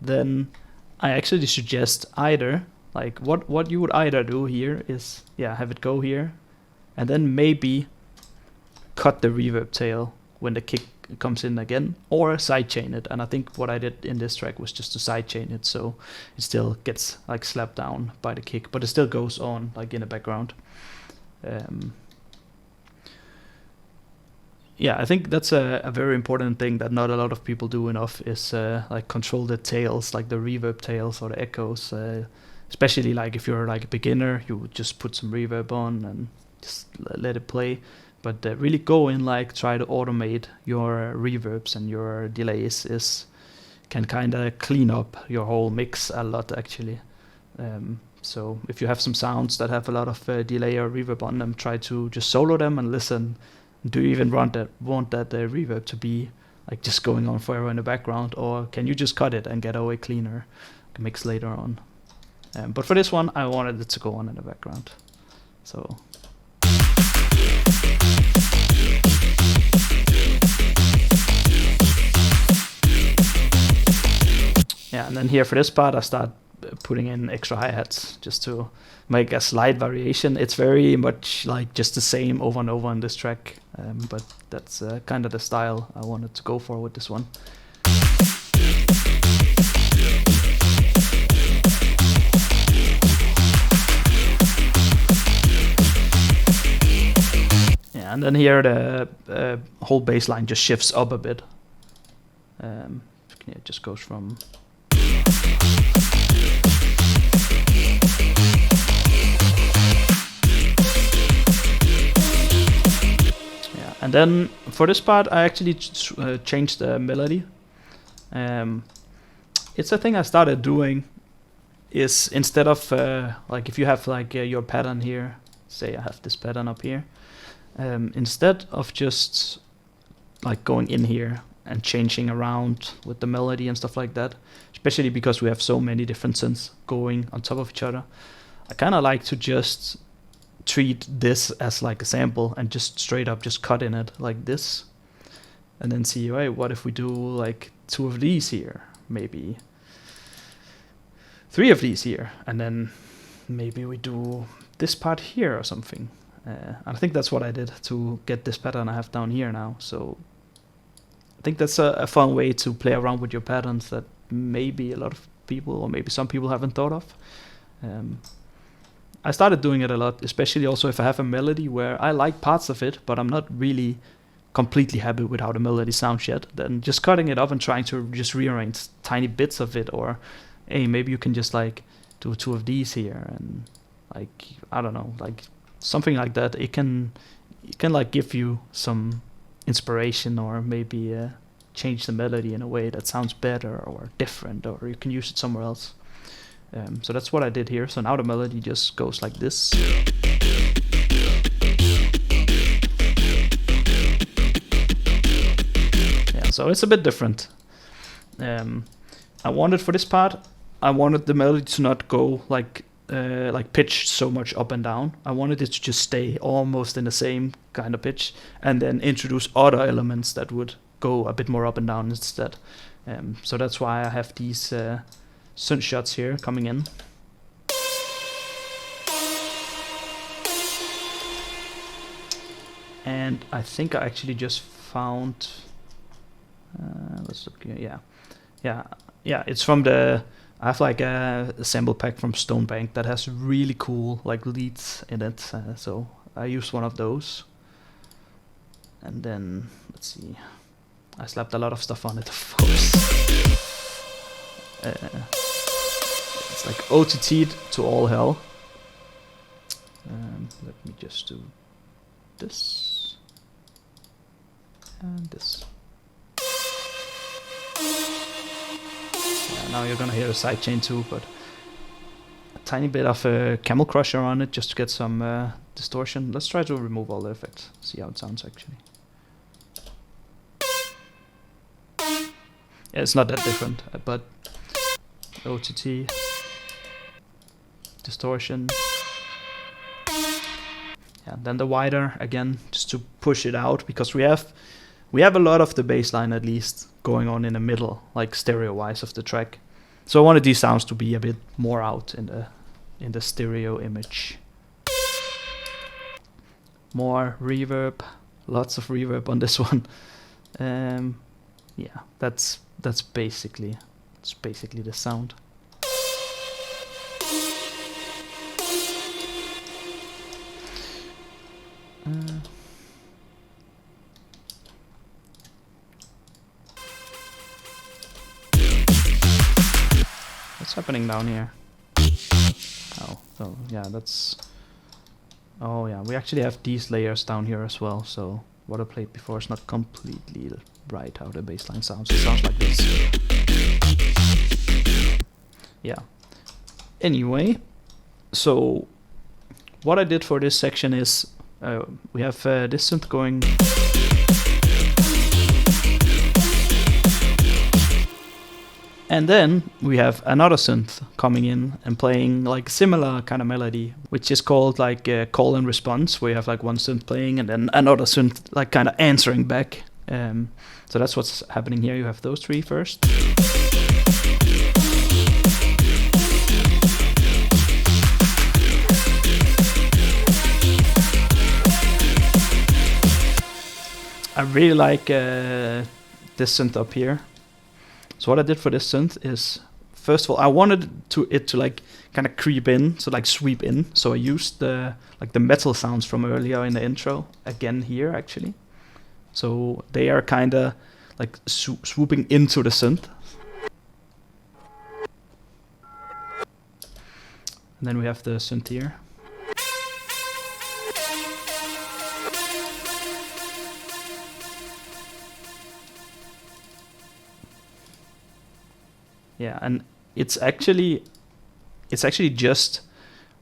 then I actually suggest either, like what you would either do here is, yeah, have it go here, and then maybe cut the reverb tail when the kick comes in again, or sidechain it. And I think what I did in this track was just to sidechain it, so it still gets like slapped down by the kick, but it still goes on like in the background. Yeah, I think that's a very important thing that not a lot of people do enough, is like control the tails, like the reverb tails or the echoes. Especially like if you're like a beginner, you would just put some reverb on and just let it play. But really go in, like try to automate your reverbs and your delays can kind of clean up your whole mix a lot actually. So if you have some sounds that have a lot of delay or reverb on them, try to just solo them and listen. Do you even want that reverb to be like just going on forever in the background, or can you just cut it and get away cleaner mix later on? But for this one, I wanted it to go on in the background. So yeah, and then here for this part, I start putting in extra hi-hats just to make a slight variation. It's very much like just the same over and over on this track, but that's kind of the style I wanted to go for with this one. Yeah, and then here the whole bass line just shifts up a bit. It just goes from and then for this part, I actually changed the melody. It's a thing I started doing, is instead of like if you have like your pattern here, say I have this pattern up here, instead of just like going in here and changing around with the melody and stuff like that, especially because we have so many different synths going on top of each other, I kind of like to just treat this as like a sample and just straight up just cut in it like this, and then see, hey, what if we do like 2 of these here, maybe 3 of these here, and then maybe we do this part here or something. I think that's what I did to get this pattern I have down here now. So I think that's a fun way to play around with your patterns that maybe a lot of people, or maybe some people, haven't thought of. I started doing it a lot, especially also if I have a melody where I like parts of it, but I'm not really completely happy with how the melody sounds yet. Then just cutting it up and trying to just rearrange tiny bits of it, or hey, maybe you can just like do 2 of these here, and like, I don't know, like something like that. It can like give you some inspiration, or maybe change the melody in a way that sounds better or different, or you can use it somewhere else. So that's what I did here. So now the melody just goes like this. Yeah, so it's a bit different. I wanted for this part, I wanted the melody to not go like pitch so much up and down. I wanted it to just stay almost in the same kind of pitch, and then introduce other elements that would go a bit more up and down instead. So that's why I have these synth shots here coming in. And I think I actually just found, let's look here, yeah, yeah, it's from the. I have like a sample pack from Stonebank that has really cool like leads in it, so I use one of those. And then let's see, I slapped a lot of stuff on it, of course. It's like OTT'd to all hell. Let me just do this and this. Yeah, now you're gonna hear a sidechain too, but a tiny bit of a camel crusher on it just to get some distortion. Let's try to remove all the effects, see how it sounds actually. Yeah, it's not that different, but OTT, distortion. Yeah, then the wider again, just to push it out, because we have a lot of the bass line at least going on in the middle, like stereo-wise of the track. So I wanted these sounds to be a bit more out in the stereo image. More reverb, lots of reverb on this one. Yeah, that's basically the sound. What's happening down here? Oh yeah, that's. Oh yeah, we actually have these layers down here as well. So what I played before is not completely right how the bassline sounds. It sounds like this. Yeah. Anyway, so what I did for this section is we have this synth going. And then we have another synth coming in and playing like similar kind of melody, which is called like call and response, where you have like one synth playing and then another synth like kind of answering back. So that's what's happening here. You have those three first. I really like this synth up here. So what I did for this synth is, first of all, I wanted it to like kind of creep in, so like sweep in. So I used the metal sounds from earlier in the intro again here actually. So they are kind of like swooping into the synth. And then we have the synth here. Yeah, and it's actually just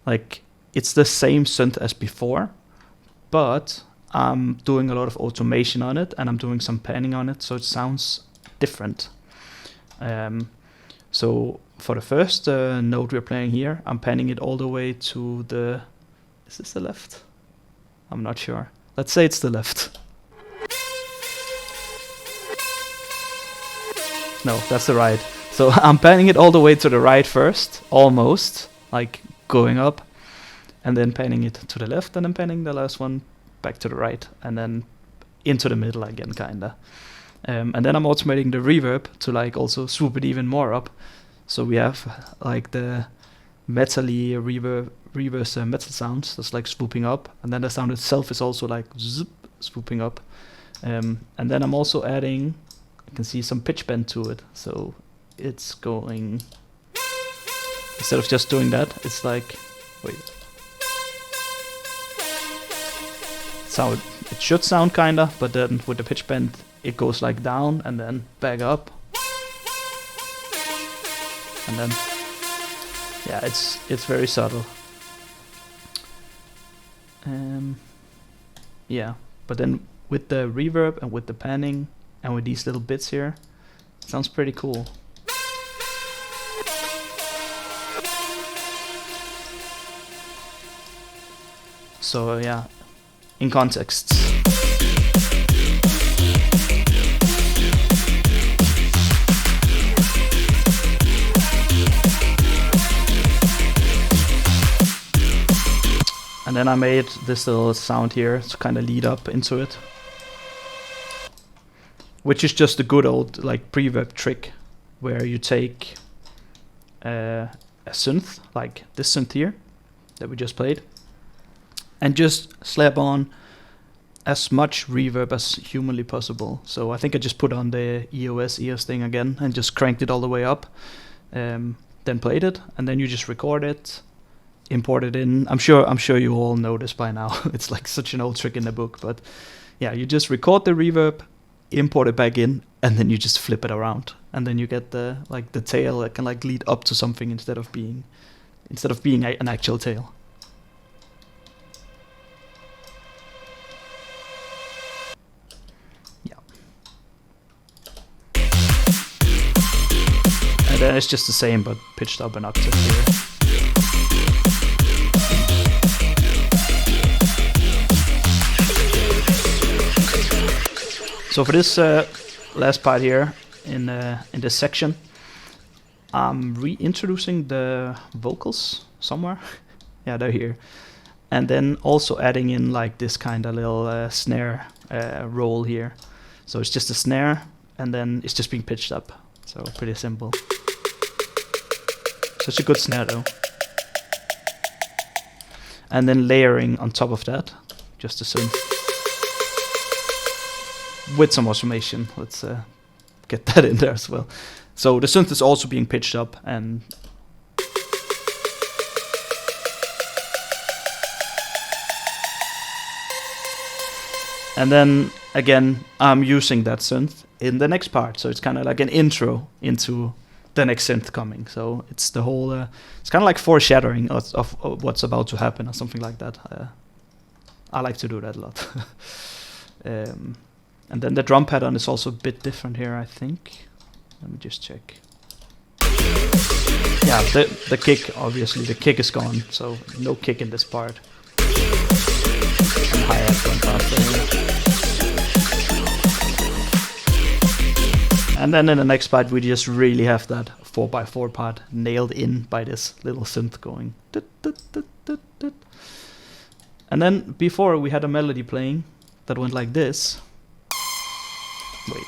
like it's the same synth as before, but I'm doing a lot of automation on it and I'm doing some panning on it, so it sounds different. So for the first note we're playing here, I'm panning it all the way to the. Is this the left? I'm not sure. Let's say it's the left. No, that's the right. So I'm panning it all the way to the right first, almost, like going up, and then panning it to the left, and then panning the last one back to the right, and then into the middle again, kinda. And then I'm automating the reverb to like also swoop it even more up. So we have like the metally reverse metal sounds that's like swooping up, and then the sound itself is also like zoop, swooping up. And then I'm also adding, you can see some pitch bend to it, so it's going, instead of just doing that, it's like, wait, so it should sound kinda, but then with the pitch bend it goes like down and then back up, and then yeah, it's very subtle. Yeah, but then with the reverb and with the panning and with these little bits here, it sounds pretty cool. So yeah, in context. And then I made this little sound here to kind of lead up into it, which is just a good old like pre-reverb trick where you take a synth, like this synth here that we just played, and just slap on as much reverb as humanly possible. So I think I just put on the EOS thing again and just cranked it all the way up, then played it, and then you just record it, import it in. I'm sure you all know this by now. It's like such an old trick in the book, but yeah, you just record the reverb, import it back in, and then you just flip it around, and then you get the tail that can like lead up to something instead of being an actual tail. And then it's just the same, but pitched up an octave here. So for this last part here in this section, I'm reintroducing the vocals somewhere. Yeah, they're here. And then also adding in like this kind of little snare roll here. So it's just a snare, and then it's just being pitched up. So pretty simple. Such a good snare though. And then layering on top of that, just a synth. With some automation, let's get that in there as well. So the synth is also being pitched up, and then again I'm using that synth in the next part, so it's kind of like an intro into the next synth coming. So it's the whole it's kind of like foreshadowing of what's about to happen or something like that. I like to do that a lot. And then the drum pattern is also a bit different here, I think. Let me just check. Yeah, the kick, obviously the kick is gone, so no kick in this part. And hi-hat going past there. And then in the next part we just really have that 4x4 part nailed in by this little synth going. And then before we had a melody playing that went like this. Wait,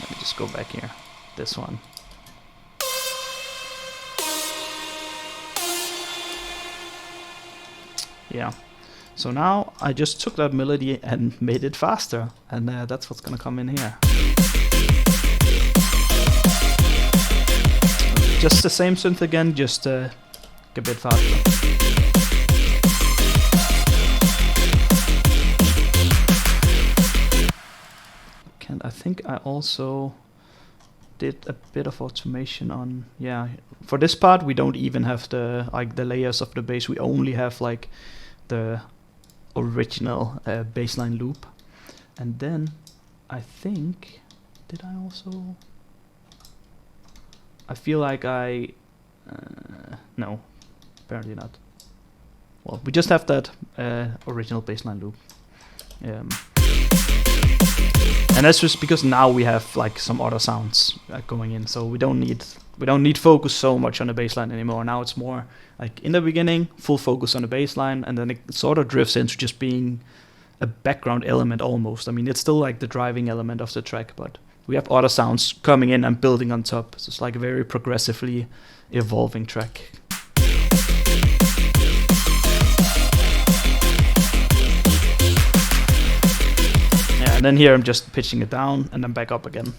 let me just go back here. This one. Yeah. So now I just took that melody and made it faster, and that's what's gonna come in here. Just the same synth again, just a bit faster. And I think I also did a bit of automation on, yeah, for this part we don't even have the layers of the bass. We only have like the original bassline loop. And then I think, did I also, I feel like no, apparently not. Well, we just have that original bassline loop. And that's just because now we have like some other sounds going in, so we don't need focus so much on the bass line anymore. Now it's more like in the beginning, full focus on the bass line, and then it sort of drifts into just being a background element almost. I mean, it's still like the driving element of the track, but we have other sounds coming in and building on top. So it's like a very progressively evolving track. And then here I'm just pitching it down and then back up again.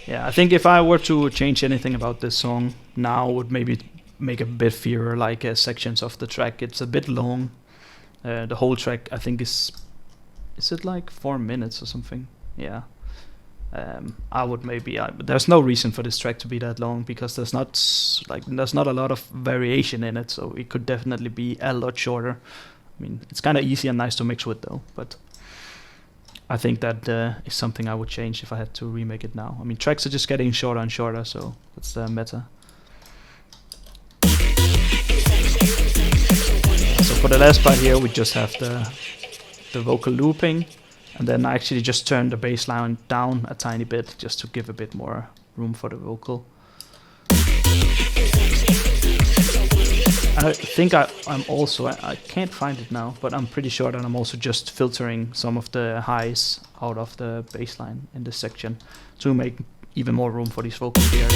Yeah, I think if I were to change anything about this song now, would maybe make a bit fewer like sections of the track. It's a bit long. The whole track, I think, is it like 4 minutes or something? Yeah. I would maybe. There's no reason for this track to be that long because there's not a lot of variation in it, so it could definitely be a lot shorter. I mean, it's kind of easy and nice to mix with though, but I think that is something I would change if I had to remake it now. I mean, tracks are just getting shorter and shorter, so that's the meta. So for the last part here, we just have the vocal looping, And then I actually just turned the bass line down a tiny bit just to give a bit more room for the vocal. I think I'm also, I can't find it now, but I'm pretty sure that I'm also just filtering some of the highs out of the bass line in this section to make even more room for these vocals here.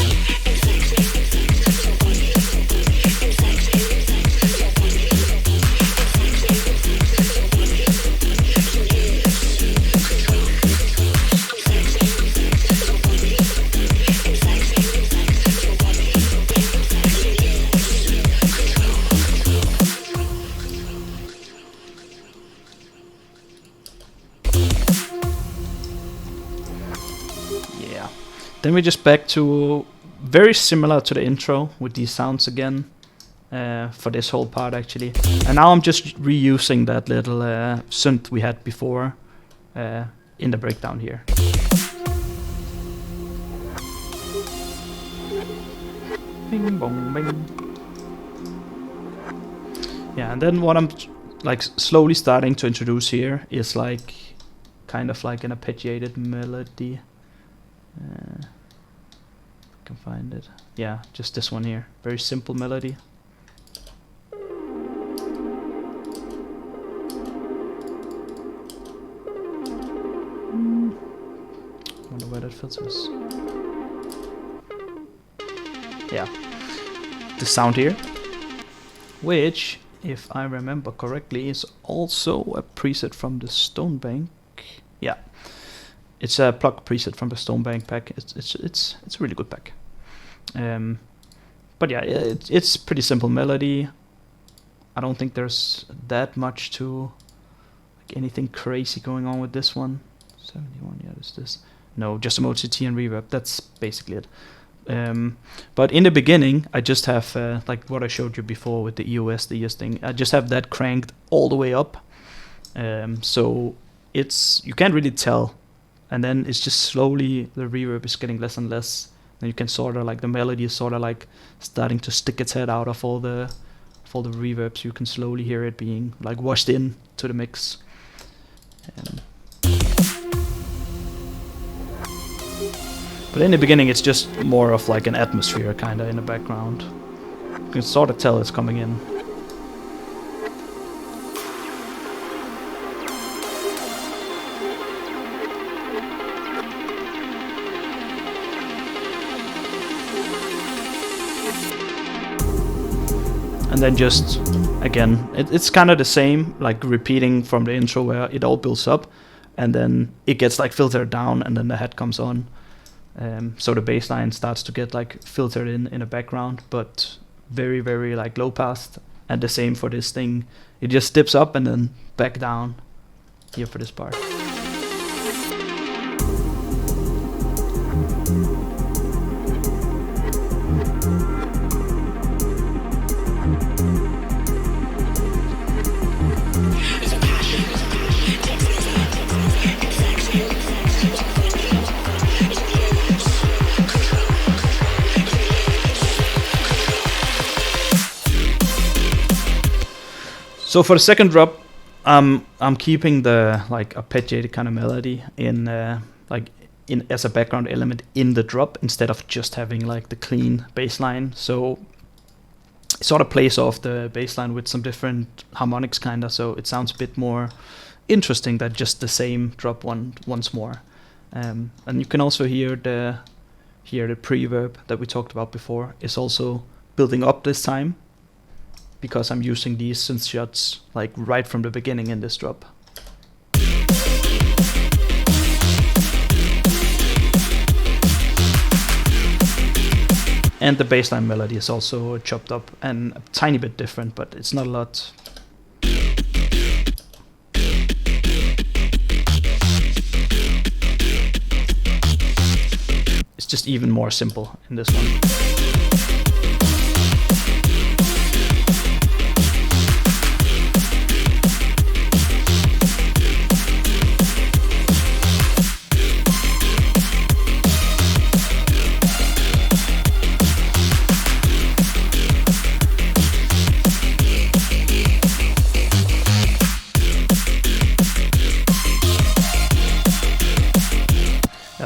Then we're just back to very similar to the intro with these sounds again for this whole part actually. And now I'm just reusing that little synth we had before in the breakdown here. Bing bong bing. Yeah, and then what I'm like slowly starting to introduce here is like kind of like an arpeggiated melody. Can find it. Yeah, just this one here. Very simple melody. Wonder where that filters. Yeah, the sound here, which, if I remember correctly, is also a preset from the Stone Bank. Yeah. It's a plug preset from the Stone Bank pack. It's a really good pack. But yeah, it's pretty simple melody. I don't think there's that much to like anything crazy going on with this one. 71, yeah, is this? No, just some OTT and reverb. That's basically it. But in the beginning, I just have like what I showed you before with the EOS thing. I just have that cranked all the way up. So you can't really tell. And then it's just slowly the reverb is getting less and less. And you can sort of like the melody is sort of like starting to stick its head out of all the reverbs. You can slowly hear it being like washed in to the mix. But in the beginning, it's just more of like an atmosphere kind of in the background. You can sort of tell it's coming in. And then just, again, it's kind of the same, like repeating from the intro where it all builds up and then it gets like filtered down and then the head comes on. So the bass line starts to get like filtered in the background, but very, very like low pass. And the same for this thing. It just dips up and then back down here for this part. So for the second drop, I'm keeping the like arpeggiated kind of melody in as a background element in the drop instead of just having like the clean bass line. So it sort of plays off the bass line with some different harmonics kind of, so it sounds a bit more interesting than just the same drop once more. And you can also hear the preverb that we talked about before is also building up this time, because I'm using these synth shots like right from the beginning in this drop. And the bassline melody is also chopped up and a tiny bit different, but it's not a lot. It's just even more simple in this one.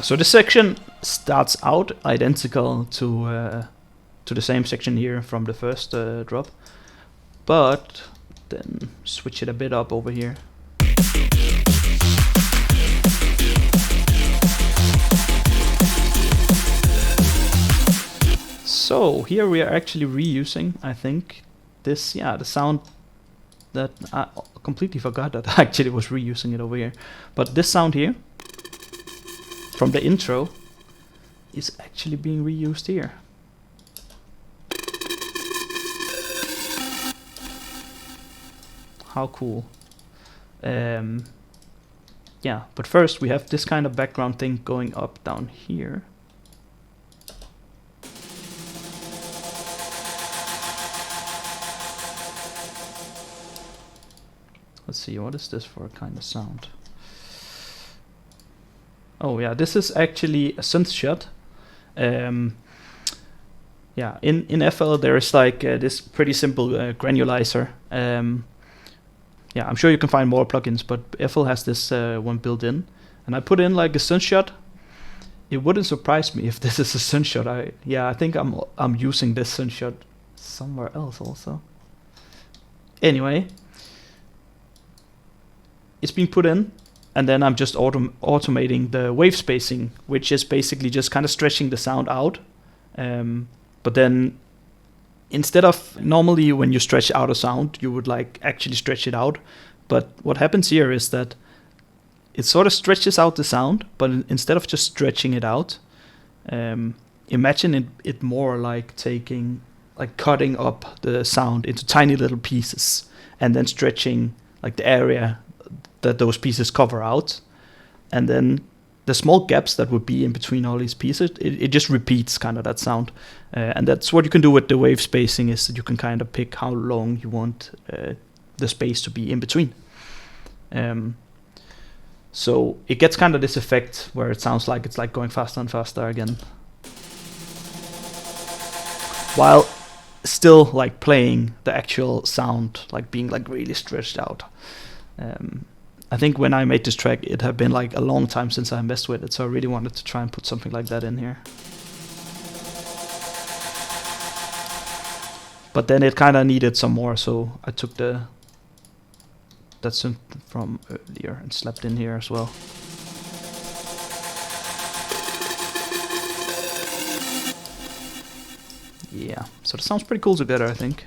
so this section starts out identical to the same section here from the first drop, but then switch it a bit up over here. So here we are actually reusing, I think, this, the sound that I completely forgot that I actually was reusing it over here. But this sound here, from the intro, is actually being reused here. How cool. Yeah, but first we have this kind of background thing going up down here. Let's see, what is this for a kind of sound? Oh yeah, this is actually a synth shot. Yeah, in FL there is like this pretty simple granulizer. Yeah, I'm sure you can find more plugins, but FL has this one built in. And I put in like a synth shot. It wouldn't surprise me if this is a synth shot. I think I'm using this synth shot somewhere else also. Anyway, it's been put in, and then I'm just automating the wave spacing, which is basically just kind of stretching the sound out. But then instead of normally when you stretch out a sound, you would like actually stretch it out. But what happens here is that it sort of stretches out the sound, but instead of just stretching it out, imagine it more like cutting up the sound into tiny little pieces and then stretching like the area that those pieces cover out, and then the small gaps that would be in between all these pieces, it just repeats kind of that sound. And that's what you can do with the wave spacing, is that you can kind of pick how long you want the space to be in between. So it gets kind of this effect where it sounds like it's like going faster and faster again, while still like playing the actual sound, like being like really stretched out. I think when I made this track, it had been like a long time since I messed with it, so I really wanted to try and put something like that in here. But then it kind of needed some more, so I took that synth from earlier and slapped in here as well. Yeah, so it sounds pretty cool together, I think.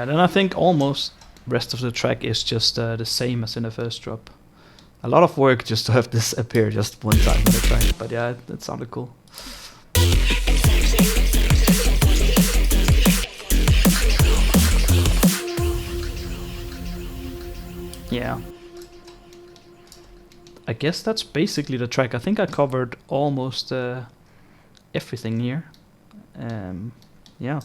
And I think almost rest of the track is just the same as in the first drop. A lot of work just to have this appear just one time in the track, but yeah, it sounded cool. Yeah. I guess that's basically the track. I think I covered almost everything here. Yeah.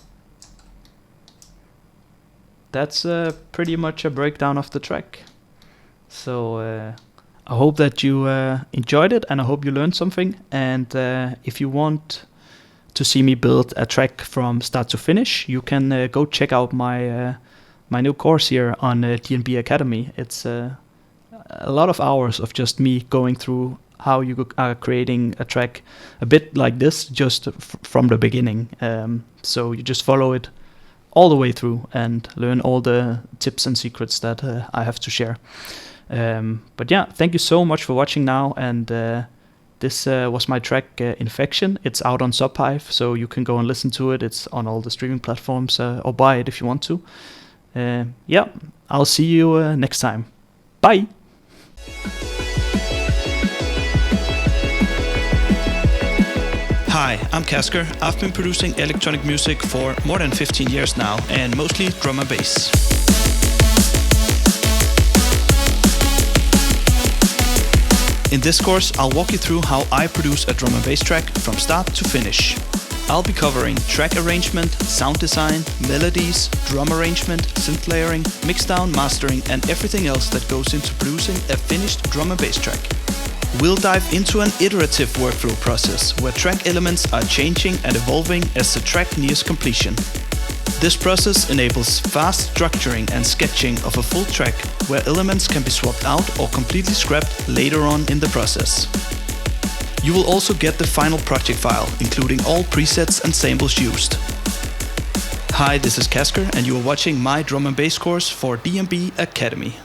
That's pretty much a breakdown of the track. So I hope that you enjoyed it, and I hope you learned something. And if you want to see me build a track from start to finish, you can go check out my new course here on DNB Academy. It's a lot of hours of just me going through how you are creating a track a bit like this, just from the beginning. So you just follow it all the way through and learn all the tips and secrets that I have to share. But yeah, thank you so much for watching now, and this was my track Infection. It's out on Subhive, so you can go and listen to it. It's on all the streaming platforms, or buy it if you want to. Yeah, I'll see you next time. Bye! Hi, I'm Kasger. I've been producing electronic music for more than 15 years now, and mostly drum and bass. In this course, I'll walk you through how I produce a drum and bass track from start to finish. I'll be covering track arrangement, sound design, melodies, drum arrangement, synth layering, mixdown, mastering, and everything else that goes into producing a finished drum and bass track. We'll dive into an iterative workflow process where track elements are changing and evolving as the track nears completion. This process enables fast structuring and sketching of a full track where elements can be swapped out or completely scrapped later on in the process. You will also get the final project file, including all presets and samples used. Hi, this is Kasger, and you are watching my drum and bass course for DNB Academy.